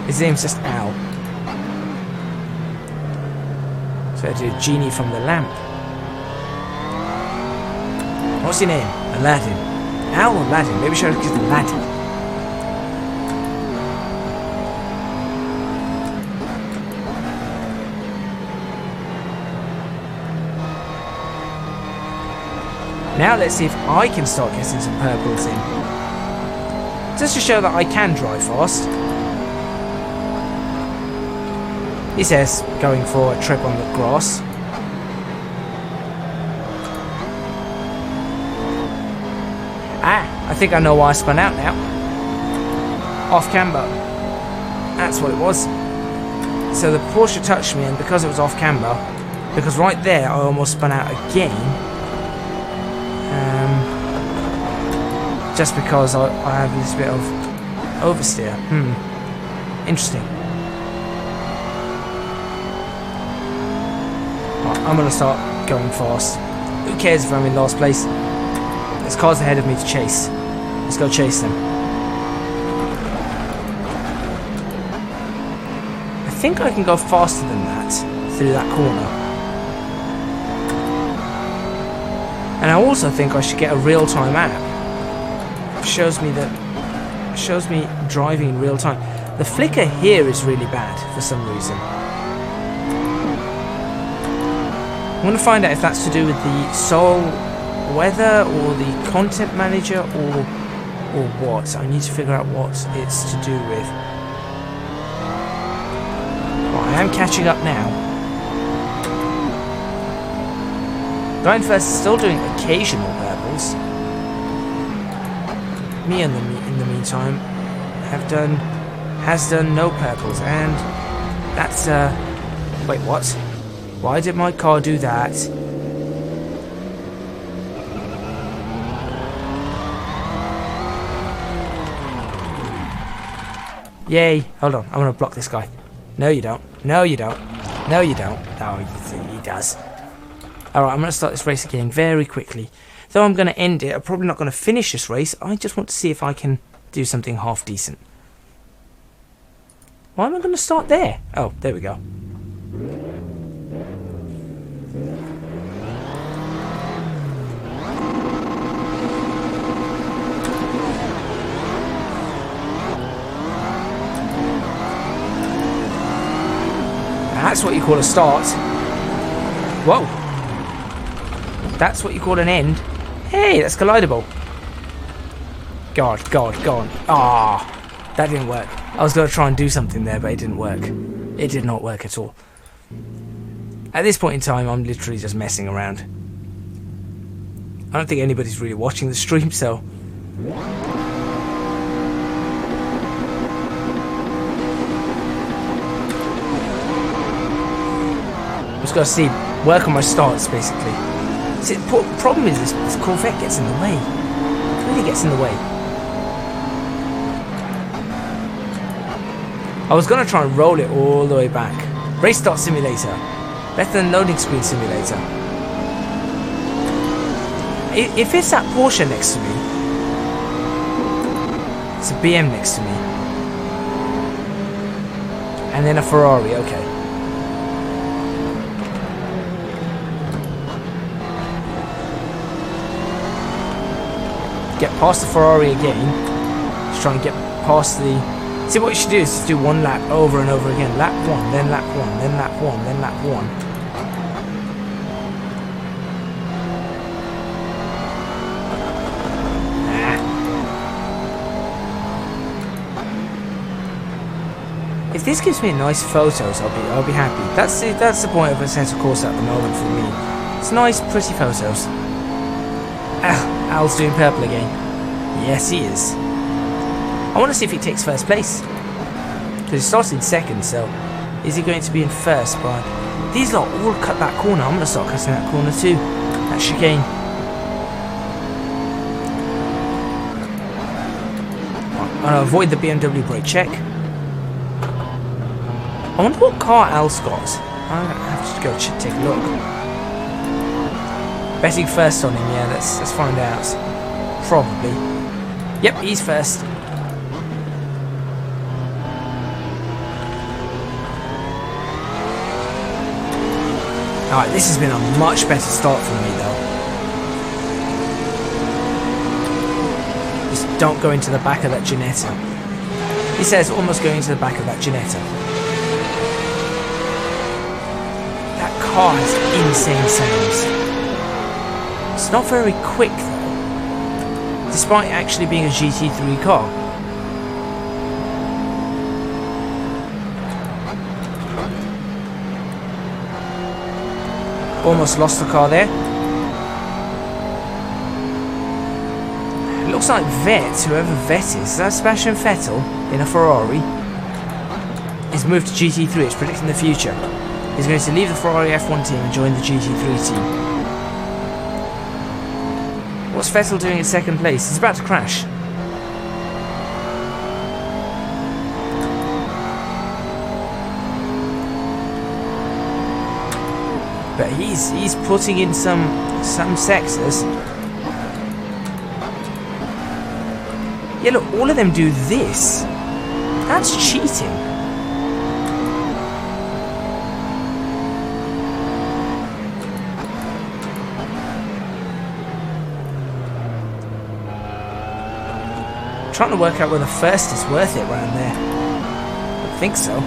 His name's just Ow. So I do Genie from the lamp. What's your name? Aladdin. Ow or Aladdin? Maybe I should have just Aladdin. Now let's see if I can start getting some purples in. Just to show that I can drive fast. He says, going for a trip on the grass. Ah, I think I know why I spun out now. Off camber. That's what it was. So the Porsche touched me, and because it was off camber, because right there I almost spun out again. Just because I have this bit of oversteer. Interesting. Right, I'm going to start going fast. Who cares if I'm in last place? There's cars ahead of me to chase. Let's go chase them. I think I can go faster than that through that corner. And I also think I should get a real-time app. Shows me driving in real time. The flicker here is really bad for some reason. I want to find out if that's to do with the Sol weather or the content manager or what. I need to figure out what it's to do with. Right, I am catching up now. Going first is still doing occasional purples. Me in the meantime has done no purples, and that's wait, what? Why did my car do that? Yay, hold on, I'm gonna block this guy. No you don't, no you don't, no you don't. Oh, he does. Alright, I'm gonna start this race again very quickly. Though I'm going to end it, I'm probably not going to finish this race. I just want to see if I can do something half decent. Why am I going to start there? Oh, there we go. That's what you call a start. Whoa. That's what you call an end. Hey, that's collidable. God, gone. Ah, that didn't work. I was going to try and do something there, but it didn't work. It did not work at all. At this point in time, I'm literally just messing around. I don't think anybody's really watching the stream, so... Just gotta see, work on my starts, basically. See, the problem is this Corvette gets in the way. It really gets in the way. I was gonna try and roll it all the way back. Race start simulator. Better than loading screen simulator. If it's that Porsche next to me, it's a BM next to me, and then a Ferrari, okay. Get past the Ferrari again. Just trying to get past the... See, what you should do is just do one lap over and over again. Lap 1, then lap 1, then lap 1, then lap 1. If this gives me nice photos, I'll be happy. That's the point of Assetto Corsa at the moment for me. It's nice, pretty photos. Al's doing purple again. Yes, he is. I want to see if he takes first place. Because he started in second, so is he going to be in first? But these lot all cut that corner. I'm going to start cutting that corner too. That chicane. I'm going to avoid the BMW brake check. I wonder what car Al's got. I have to go take a look. Betting first on him, yeah, let's find out. Probably. Yep, he's first. Alright, this has been a much better start for me though. Just don't go into the back of that Ginetta. He says almost going into the back of that Ginetta. That car has insane sounds. It's not very quick though, despite actually being a GT3 car. Almost lost the car there. It looks like Vet, whoever Vet is that Sebastian Vettel in a Ferrari, is moved to GT3. It's predicting the future. He's going to leave the Ferrari F1 team and join the GT3 team. What's Vettel doing in second place? He's about to crash. But he's putting in some sexes. Yeah, look, all of them do this. That's cheating. Trying to work out whether first is worth it around there. I think so.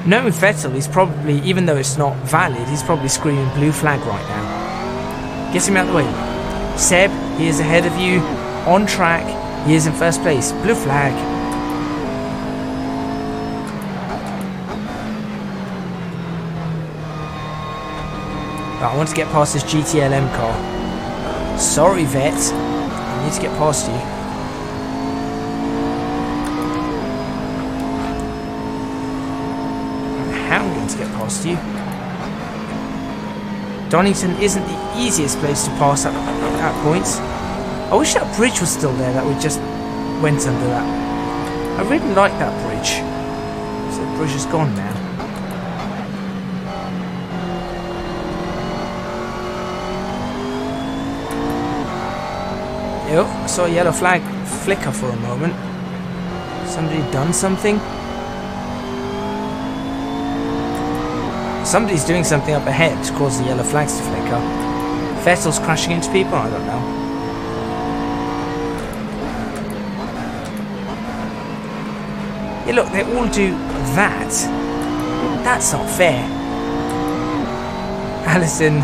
Knowing Vettel, he's probably, even though it's not valid, he's probably screaming blue flag right now. Get him out of the way. Seb, he is ahead of you, on track, he is in first place. Blue flag. But I want to get past this GTLM car. Sorry, Vet. I need to get past you. How am I going to get past you? Donington isn't the easiest place to pass at points. I wish that bridge was still there, that we just went under that. I really like that bridge. So the bridge is gone now. Yep, I saw a yellow flag flicker for a moment. Somebody done something? Somebody's doing something up ahead to cause the yellow flags to flicker. Vettel's crashing into people? I don't know. Yeah, look, they all do that. That's not fair. Allison.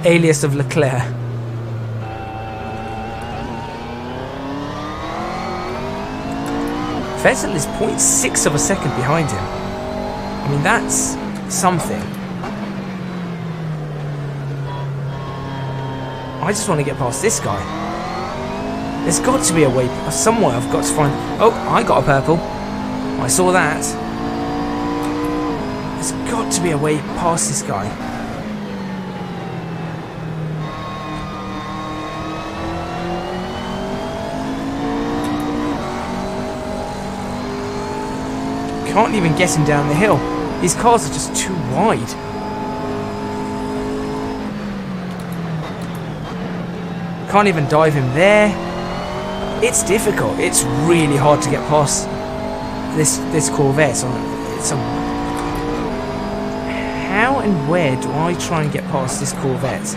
Alias of Leclerc. Vettel is 0.6 of a second behind him. I mean, that's something. I just want to get past this guy. There's got to be a way, somewhere I've got to find... Oh, I got a purple. I saw that. There's got to be a way past this guy. Can't even get him down the hill. These cars are just too wide. Can't even dive him there. It's difficult. It's really hard to get past this Corvette. How and where do I try and get past this Corvette?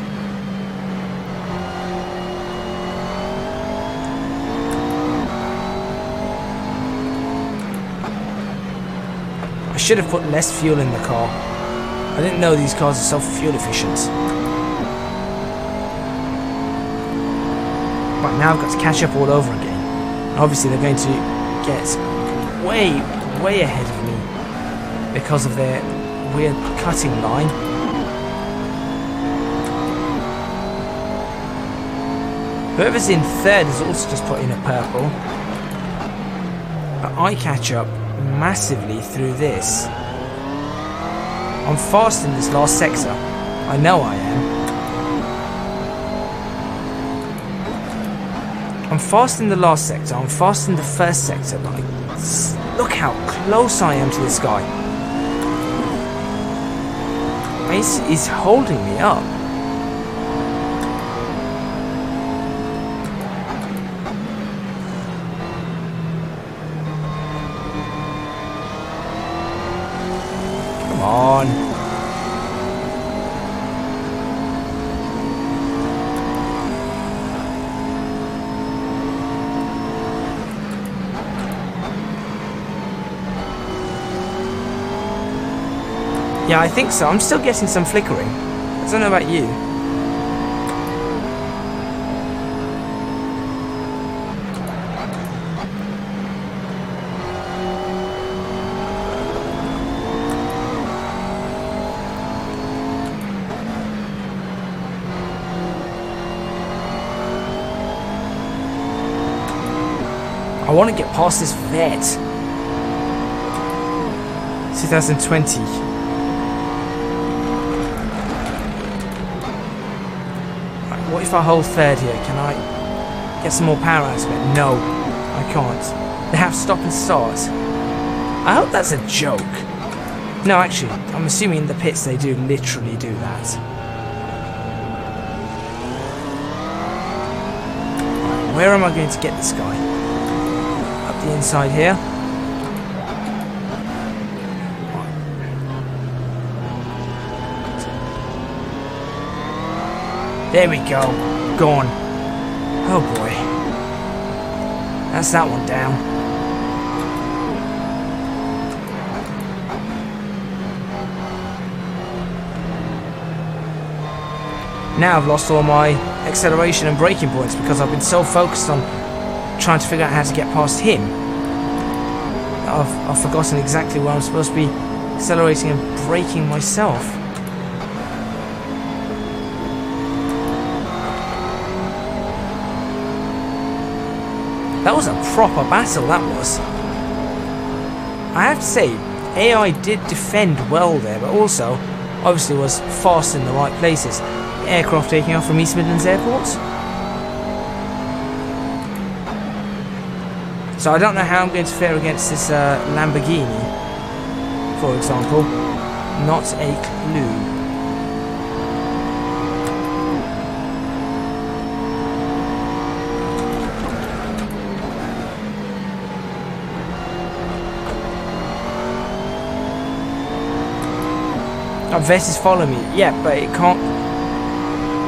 I should have put less fuel in the car. I didn't know these cars are so fuel efficient. Right, now I've got to catch up all over again. And obviously they're going to get way, way ahead of me because of their weird cutting line. Whoever's in third has also just put in a purple. But I catch up massively through this. I'm fast in this last sector. I know I am. I'm fast in the last sector. I'm fast in the first sector. But look how close I am to this guy. He's holding me up. Come on. Yeah, I think so. I'm still getting some flickering. I don't know about you. I want to get past this vet. 2020. What if I hold third here? Can I get some more power out of it? No, I can't. They have stop and start. I hope that's a joke. No, actually, I'm assuming in the pits they do literally do that. Where am I going to get this guy? Up the inside here. There we go. Gone. Oh boy. That's that one down. Now I've lost all my acceleration and braking points because I've been so focused on trying to figure out how to get past him. I've forgotten exactly where I'm supposed to be accelerating and braking myself. That was a proper battle, that was. I have to say, AI did defend well there, but also, obviously was fast in the right places. The aircraft taking off from East Midlands Airport. So I don't know how I'm going to fare against this Lamborghini, for example. Not a clue. The Vest is following me. Yeah, but it can't...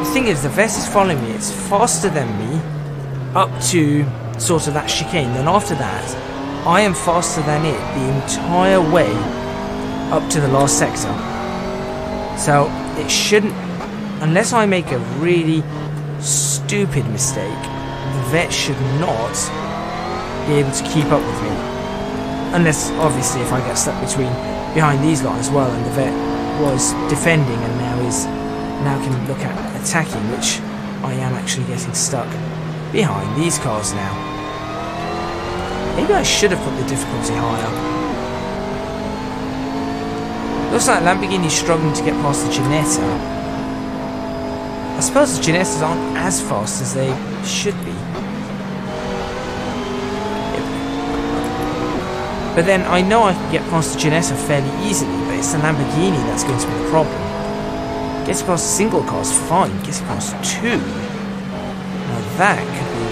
The thing is, the Vest is following me. It's faster than me up to sort of that chicane. Then after that, I am faster than it the entire way up to the last sector. So it shouldn't... Unless I make a really stupid mistake, the Vet should not be able to keep up with me. Unless, obviously, if I get stuck behind these lot as well, and the vet was defending and now can look at attacking, which I am actually getting stuck behind these cars now. Maybe I should have put the difficulty higher. Looks like Lamborghini's struggling to get past the Ginetta. I suppose the Ginettas aren't as fast as they should be. But then I know I can get past the Ginetta fairly easily, but it's the Lamborghini that's going to be the problem. Getting past a single car is fine, getting past two, now that could be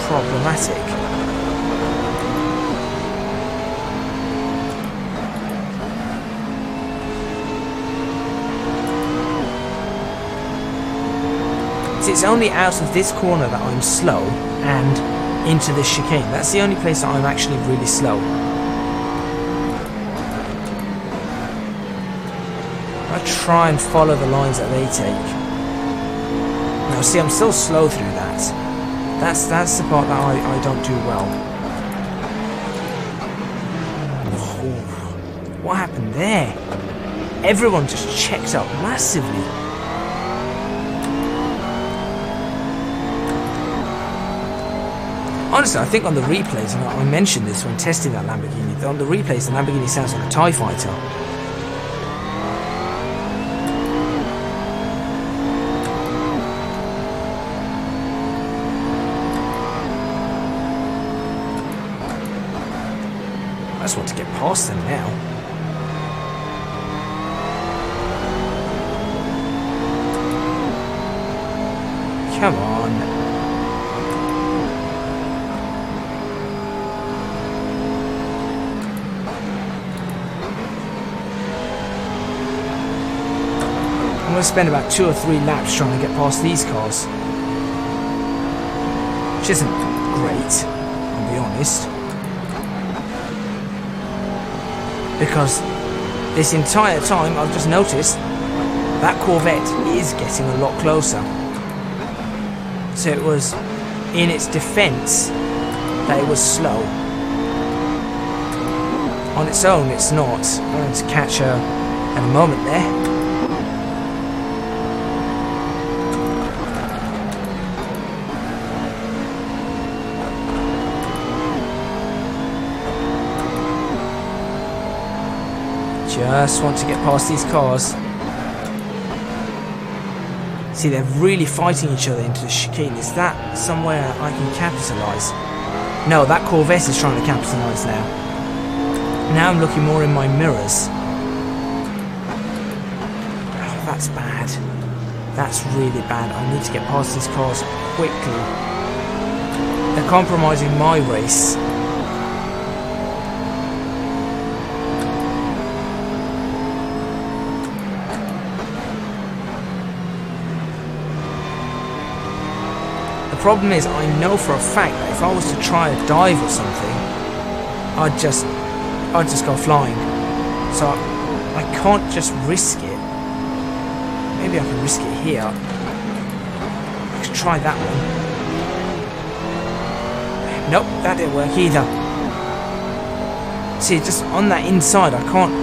problematic. It's only out of this corner that I'm slow and into this chicane. That's the only place that I'm actually really slow. I try and follow the lines that they take. Now see, I'm still slow through that. That's the part that I don't do well. Oh, what happened there? Everyone just checked up massively. Honestly, I think on the replays, and I mentioned this when testing that Lamborghini, on the replays the Lamborghini sounds like a TIE fighter. I just want to get past them now. Come on. I'm going to spend about 2 or 3 laps trying to get past these cars. Which isn't great, I'll be honest. Because this entire time I've just noticed that Corvette is getting a lot closer. So it was in its defense that it was slow. On its own it's not. I'm going to catch her at a moment there. Just want to get past these cars. See, they're really fighting each other into the chicane. Is that somewhere I can capitalise? No, that Corvette is trying to capitalise now. Now I'm looking more in my mirrors. Oh, that's bad. That's really bad. I need to get past these cars quickly. They're compromising my race. The problem is, I know for a fact that if I was to try a dive or something, I'd just go flying. So I can't just risk it. Maybe I can risk it here. I could try that one. Nope, that didn't work either. See, just on that inside, I can't.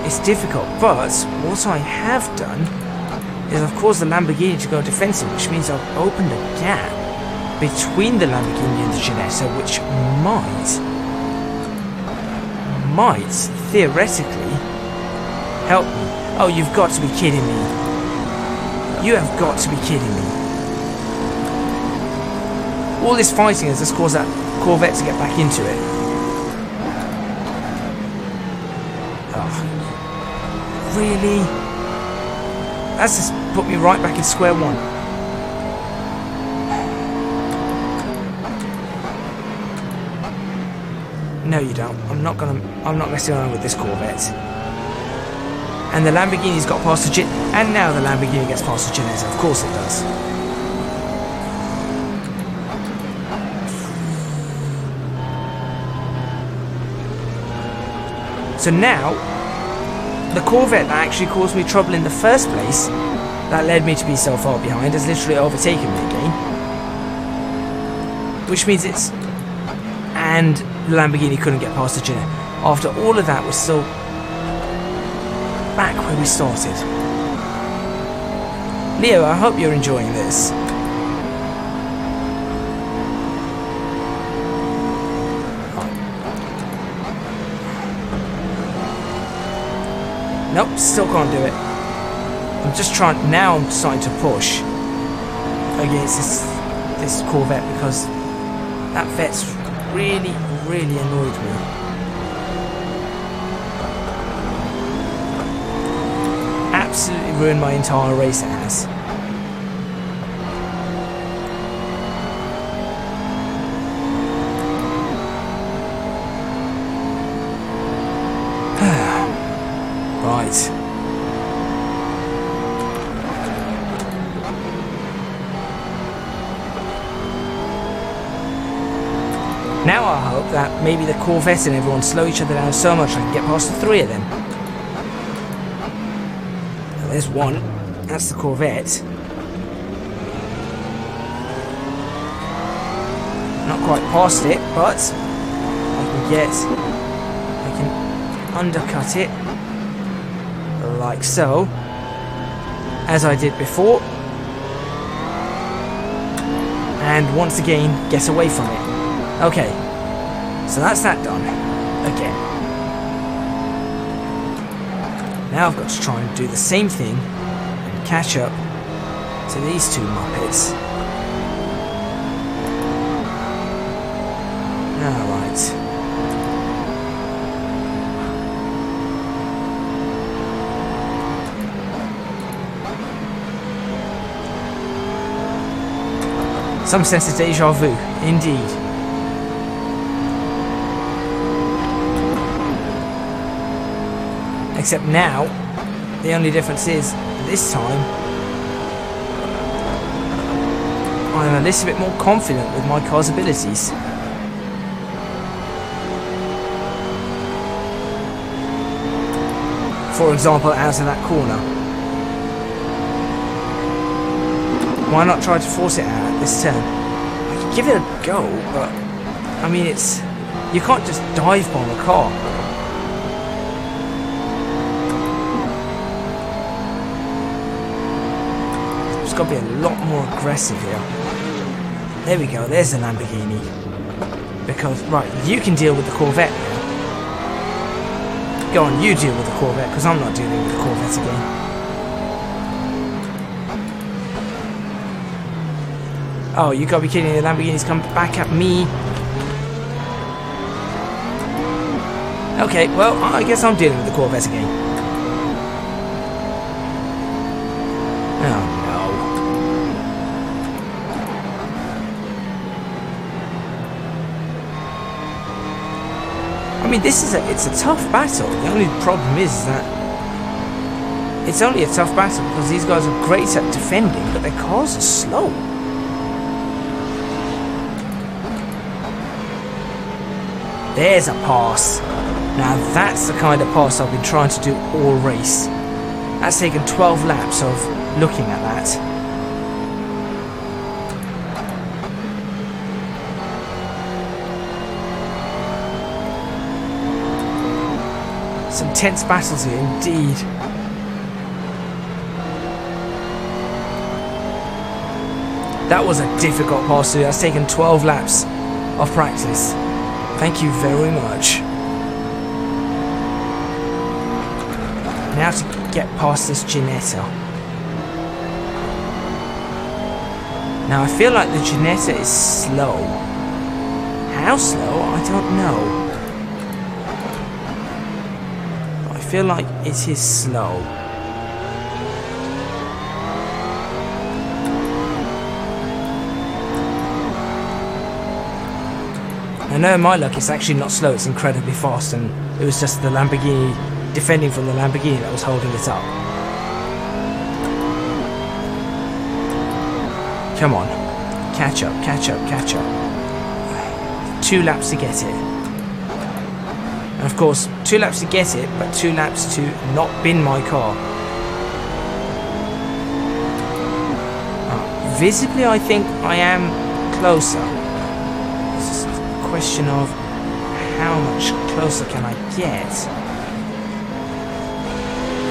It's difficult. But what I have done is I've caused the Lamborghini to go defensive, which means I've opened a gap between the Lamborghini and the Ginetta, which might theoretically help me. Oh, you've got to be kidding me. You have got to be kidding me. All this fighting has just caused that Corvette to get back into it. Oh, really? That's just put me right back in square one. No, you don't. I'm not messing around with this Corvette. And the Lamborghini's got past the and now the Lamborghini gets past the Ginetta. Of course it does. So now, the Corvette that actually caused me trouble in the first place, that led me to be so far behind, has literally overtaken me again. Which means it's... And the Lamborghini couldn't get past the Ginetta. After all of that, we're still back where we started. Leo, I hope you're enjoying this. Nope, still can't do it. I'm just trying, now I'm starting to push against this Corvette because that Vet's really, really annoyed me. Absolutely ruined my entire race, it has. Right. Now I hope that maybe the Corvette and everyone slow each other down so much I can get past the three of them. Well, there's one. That's the Corvette. Not quite past it, but I can undercut it like so, as I did before, and once again get away from it. Okay, so that's that done again. Now I've got to try and do the same thing and catch up to these two Muppets. Alright. Some sense of deja vu, indeed. Except now, the only difference is, this time, I'm a little bit more confident with my car's abilities. For example, out of that corner. Why not try to force it out at this turn? I could give it a go, but I mean, you can't just dive bomb a car. It's got to be a lot more aggressive here. There we go, there's the Lamborghini. Because, right, you can deal with the Corvette now. Go on, you deal with the Corvette, because I'm not dealing with the Corvette again. Oh, you gotta be kidding me, the Lamborghini's come back at me. Okay, well, I guess I'm dealing with the Corvette again. Oh no. I mean, it's a tough battle. The only problem is that it's only a tough battle because these guys are great at defending, but their cars are slow. There's a pass. Now that's the kind of pass I've been trying to do all race. That's taken 12 laps of looking at that. Some tense battles here indeed. That was a difficult pass to do. That's taken 12 laps of practice. Thank you very much. Now to get past this Ginetta. Now I feel like the Ginetta is slow. How slow? I don't know. But I feel like it is slow. I know in my luck it's actually not slow, it's incredibly fast, and it was just the Lamborghini defending from the Lamborghini that was holding it up. Come on. Catch up, catch up, catch up. 2 laps to get it. And of course, 2 laps to get it, but 2 laps to not bin my car. Visibly, I think I am closer. Question of how much closer can I get?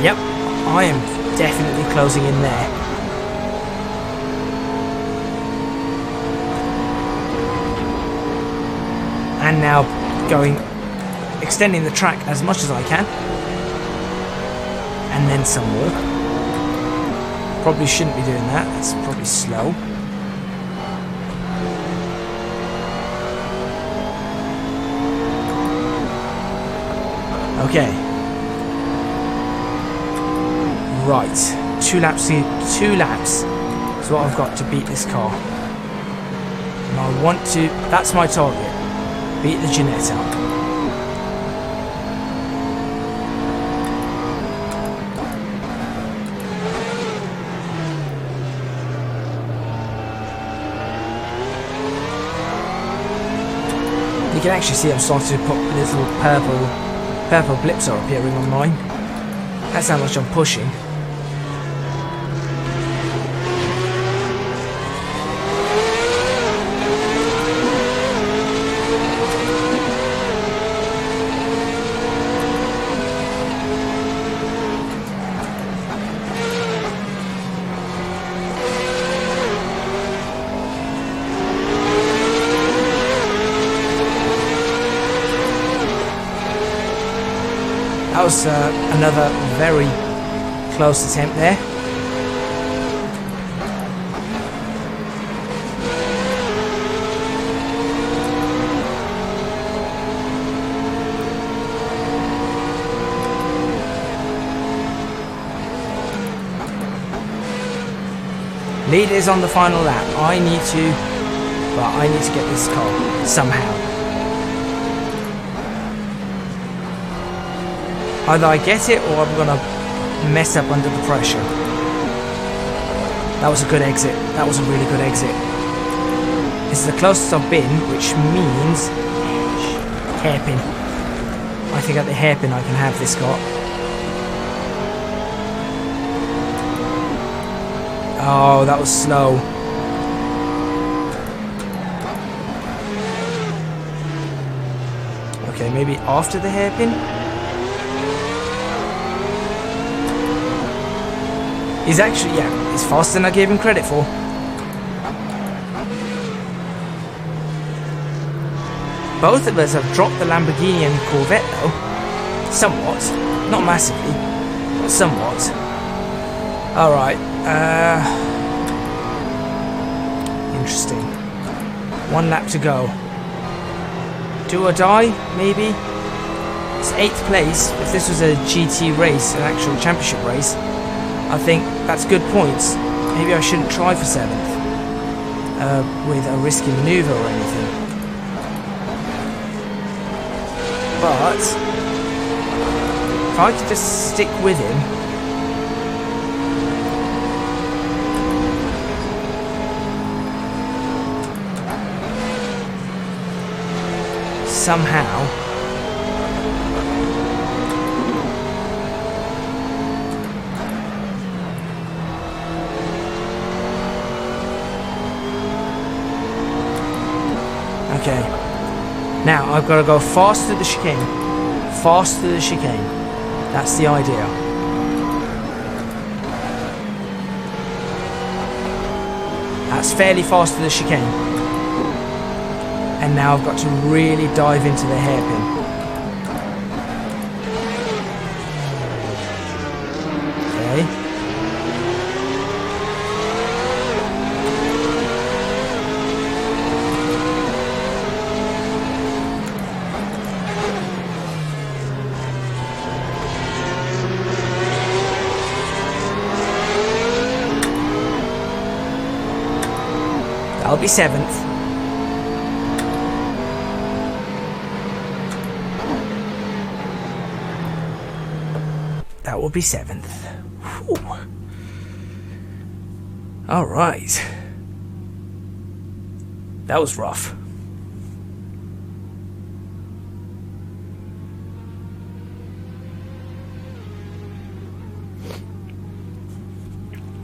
Yep, I am definitely closing in there. And now extending the track as much as I can. And then some more. Probably shouldn't be doing that, that's probably slow. Okay. Right. 2 laps. 2 laps is what I've got to beat this car. And I want to... That's my target. Beat the Ginetta. You can actually see I'm starting to put little purple blips are appearing on mine. That's how much I'm pushing. That was another very close attempt there. Lead is on the final lap. I need to get this car somehow. Either I get it or I'm gonna mess up under the pressure. That was a good exit. That was a really good exit. This is the closest I've been, which means hairpin. I think at the hairpin I can have this car. Oh, that was slow. Okay, maybe after the hairpin? He's actually, yeah, he's faster than I gave him credit for. Both of us have dropped the Lamborghini and Corvette though. Somewhat. Not massively, but somewhat. Alright, interesting. 1 lap to go. Do or die, maybe? It's 8th place. If this was a GT race, an actual championship race, I think that's good points. Maybe I shouldn't try for 7th with a risky manoeuvre or anything. But if I could just stick with him, somehow. Okay, now I've got to go fast through the chicane. Fast through the chicane. That's the idea. That's fairly fast through the chicane. And now I've got to really dive into the hairpin. Okay. I'll be 7th. That will be 7th. All right. That was rough.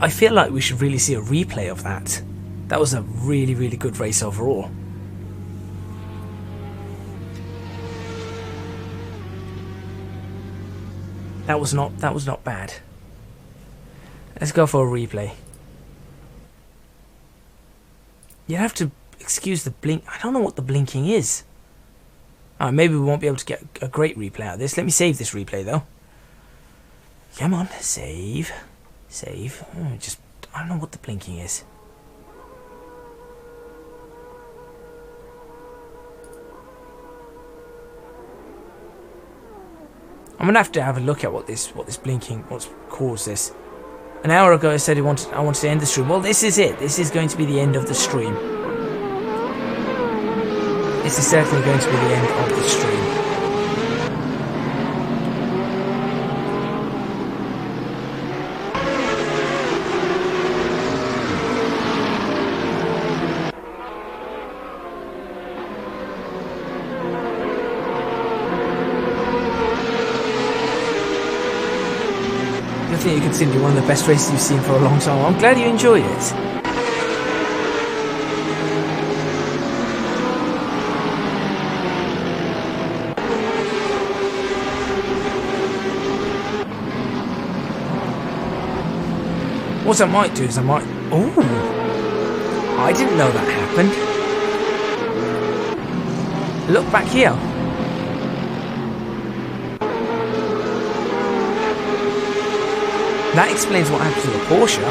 I feel like we should really see a replay of that. That was a really, really good race overall. That was not bad. Let's go for a replay. You have to excuse the blink. I don't know what the blinking is. Maybe we won't be able to get a great replay out of this. Let me save this replay though. Come on, save. Save. I don't know what the blinking is. I'm gonna have to have a look at what's caused this. An hour ago I said I wanted to end the stream. Well, this is it. This is going to be the end of the stream. This is certainly going to be the end of the stream. I think you consider one of the best races you've seen for a long time. I'm glad you enjoyed it. What I might do is oh! I didn't know that happened. Look back here. That explains what happened to the Porsche.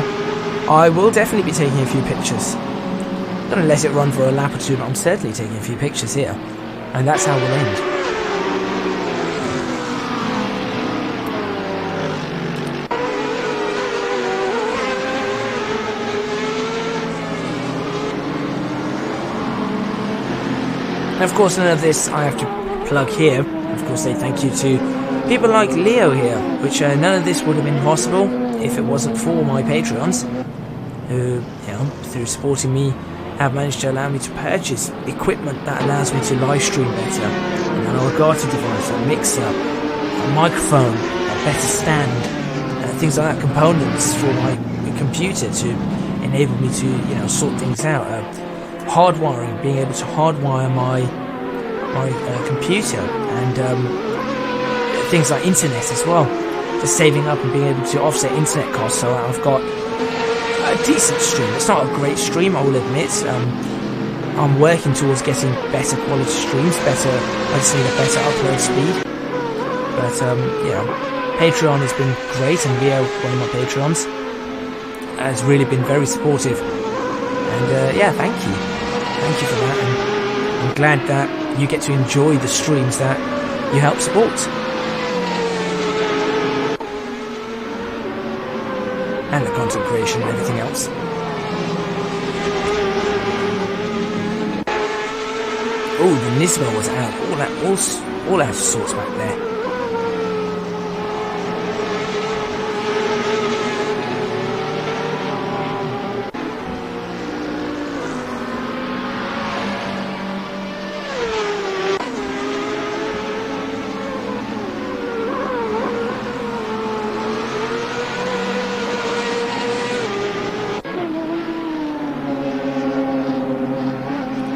I will definitely be taking a few pictures. I'm going to let it run for a lap or two, but I'm certainly taking a few pictures here. And that's how we'll end. And of course, none of this I have to plug here. Of course, say thank you to people like Leo here, which none of this would have been possible if it wasn't for my Patreons, who, through supporting me, have managed to allow me to purchase equipment that allows me to live stream better. An Elgato device, a mixer, a microphone, a better stand, things like that, components for my computer to enable me to, sort things out. Hardwiring, being able to hardwire my computer, and things like internet as well. Just saving up and being able to offset internet costs, so I've got a decent stream. It's not a great stream, I will admit. I'm working towards getting better quality streams, I just need a better upload speed. But Patreon has been great, and Leo, one of my Patreons, has really been very supportive. And thank you. Thank you for that. And I'm glad that you get to enjoy the streams that you help support. And the content creation and everything else. Oh, the Nismo was out. All out of sorts back there.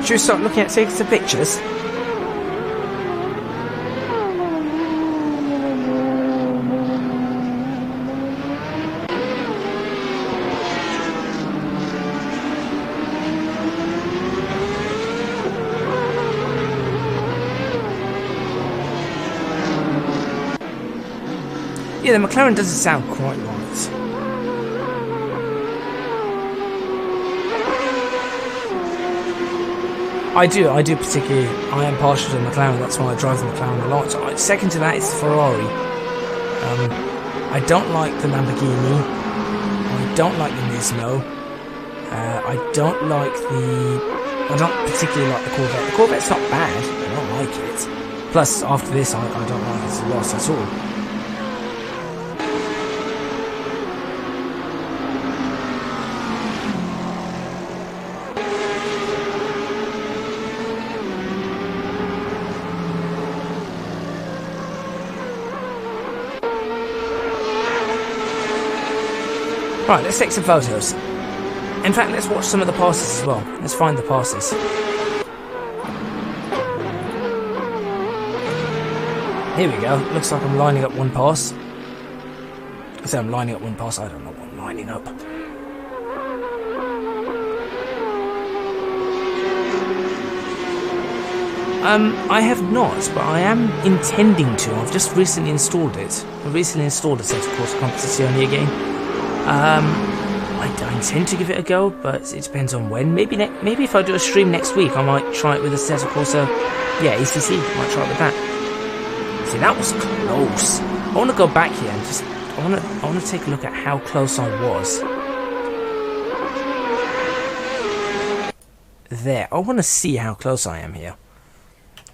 Should we start looking at taking some pictures? Yeah, the McLaren doesn't sound quite right. I do particularly, I am partial to the McLaren, that's why I drive the McLaren a lot. Second to that is the Ferrari. I don't like the Lamborghini, I don't like the Nismo, I don't particularly like the Corvette. The Corvette's not bad, I don't like it. Plus, after this, I don't like it a lot at all. Right, let's take some photos. In fact, let's watch some of the passes as well. Let's find the passes. Here we go. Looks like I'm lining up one pass. So I'm lining up one pass. I don't know what I'm lining up. I have not, but I am intending to. I've just recently installed it. I recently installed Assetto Corsa Competizione again. I intend to give it a go, but it depends on when. Maybe if I do a stream next week, I might try it with Assetto Corsa. Yeah, ACC. I might try it with that. See, that was close. I want to go back here and just. I want to take a look at how close I was. There. I want to see how close I am here.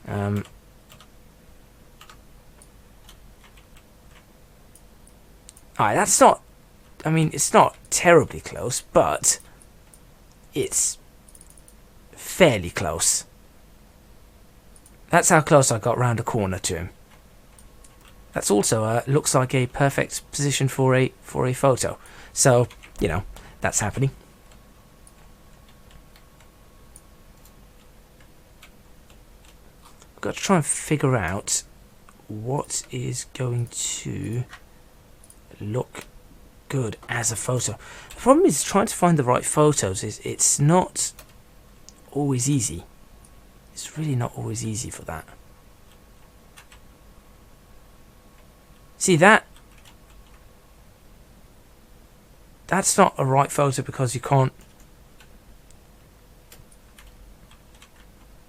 Alright, that's not... I mean, it's not terribly close, but it's fairly close. That's how close I got round a corner to him. That's also looks like a perfect position for a photo. So, you know, that's happening. I've got to try and figure out what is going to look good as a photo. The problem is trying to find the right photos. It's not always easy. It's really not always easy for that. See that? That's not a right photo because you can't...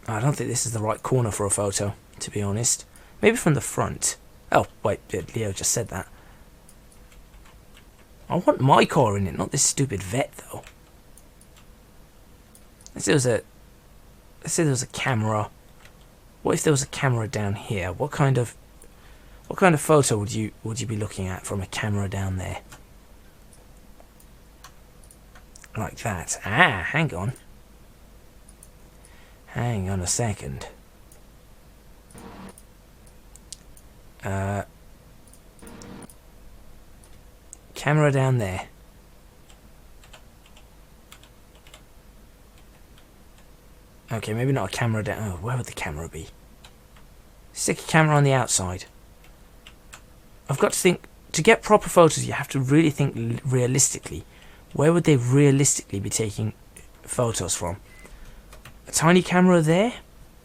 I don't think this is the right corner for a photo, to be honest. Maybe from the front. Oh, wait, Leo just said that. I want my car in it, not this stupid vet, though. Let's say there was a camera. What if there was a camera down here? What kind of photo would you be looking at from a camera down there? Like that. Ah, hang on. Hang on a second. Camera down there. Okay, maybe not a camera down... Oh, where would the camera be? Stick a camera on the outside. I've got to think... To get proper photos, you have to really think realistically. Where would they realistically be taking photos from? A tiny camera there?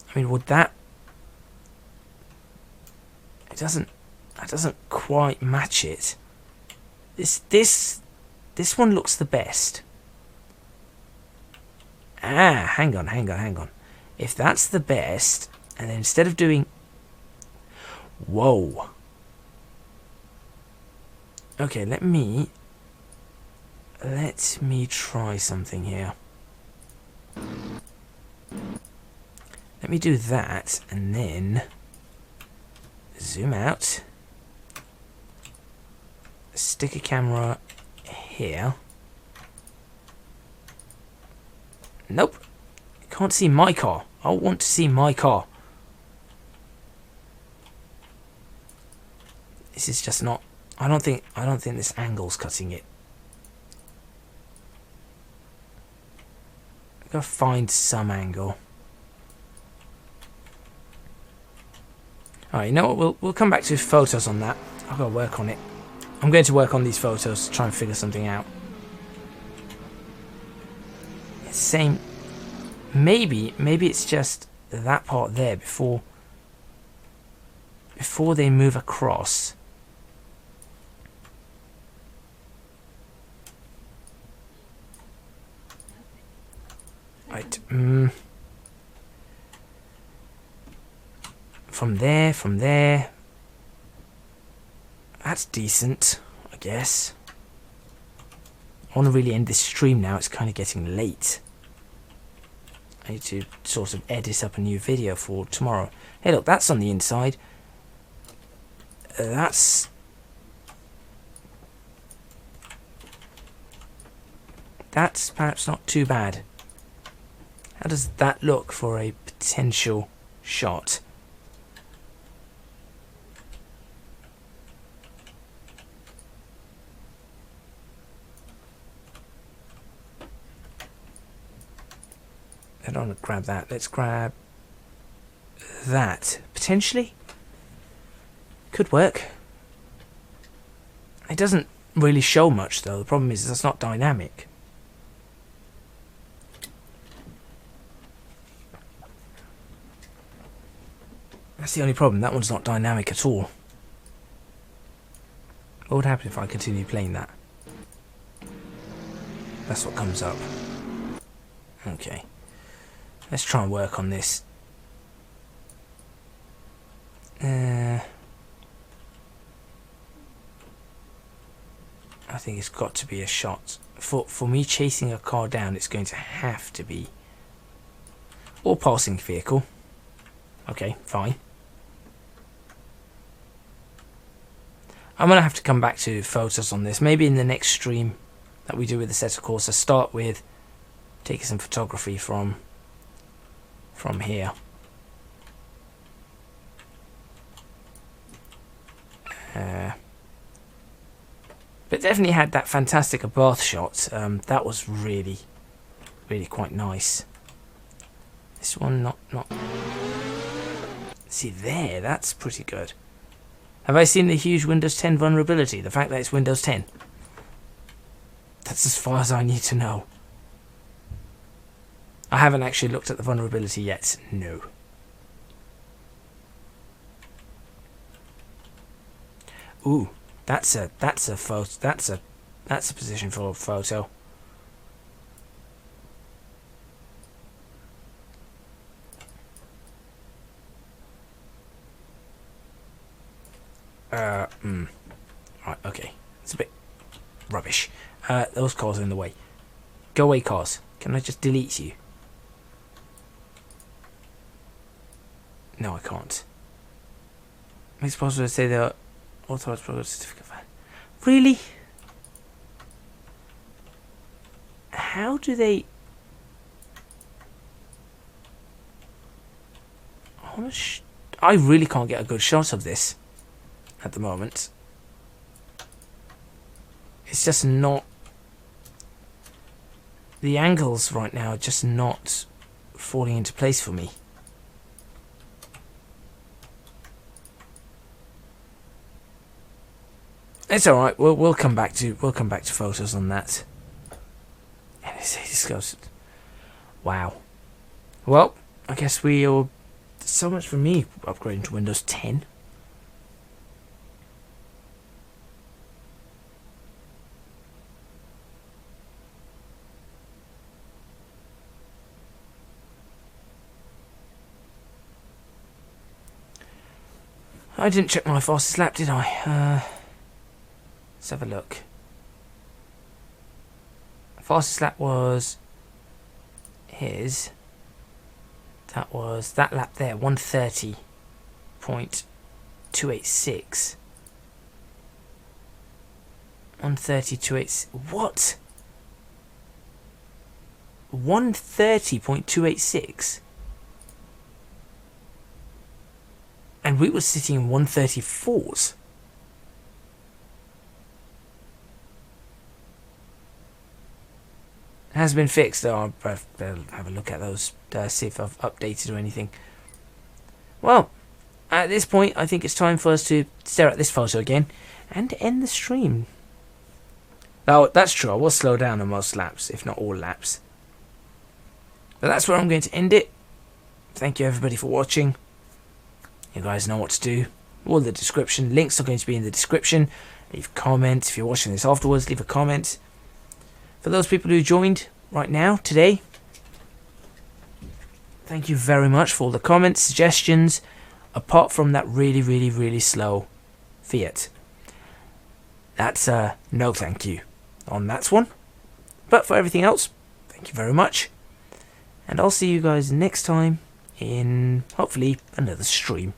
I mean, would that... That doesn't quite match it. This one looks the best. Ah, hang on. If that's the best, and then instead of doing... Whoa. Okay, let me try something here. Let me do that, and then zoom out. Stick a camera here. Nope. Can't see my car. I want to see my car. This is just not... I don't think this angle's cutting it. I've got to find some angle. Alright, you know what? We'll come back to photos on that. I've got to work on it. I'm going to work on these photos to try and figure something out. Same. Maybe it's just that part there before they move across. Right. From there. That's decent, I guess. I want to really end this stream now. It's kind of getting late. I need to sort of edit up a new video for tomorrow. Hey, look, that's on the inside. That's perhaps not too bad. How does that look for a potential shot? I don't want to grab that. Let's grab that. Potentially. Could work. It doesn't really show much though. The problem is that's not dynamic. That's the only problem. That one's not dynamic at all. What would happen if I continue playing that? That's what comes up. Okay. Let's try and work on this. I think it's got to be a shot. For me chasing a car down, it's going to have to be... Or passing vehicle. Okay, fine. I'm going to have to come back to photos on this. Maybe in the next stream that we do with the Assetto Corsa. Start with taking some photography from here. But definitely had that fantastic Abarth shot. That was really quite nice. This one not. See there, that's pretty good. Have I seen the huge Windows 10 vulnerability? The fact that it's Windows 10. That's as far as I need to know. I haven't actually looked at the vulnerability yet. No. Ooh, that's a photo. That's a position for a photo. Right, okay. It's a bit rubbish. Those cars are in the way. Go away, cars. Can I just delete you? No, I can't. It's possible to say they're authorized progress certificate fan. Really? How do they... I really can't get a good shot of this at the moment. It's just not... The angles right now are just not falling into place for me. It's all right. We'll come back to photos on that. And this goes. Wow. Well, I guess we'll. So much for me upgrading to Windows 10. I didn't check my fastest lap, did I? Let's have a look. Fastest lap was his. That was that lap there, 130.286. 130.286. What? 130.286. And we were sitting in 134s. It has been fixed. I'll have a look at those, see if I've updated or anything. Well, at this point, I think it's time for us to stare at this photo again and end the stream. Oh, that's true. I will slow down on most laps, if not all laps. But that's where I'm going to end it. Thank you, everybody, for watching. You guys know what to do. All the description. Links are going to be in the description. Leave comments. If you're watching this afterwards, leave a comment. For those people who joined right now, today, thank you very much for all the comments, suggestions, apart from that really slow Fiat. That's a no thank you on that one. But for everything else, thank you very much. And I'll see you guys next time in, hopefully, another stream.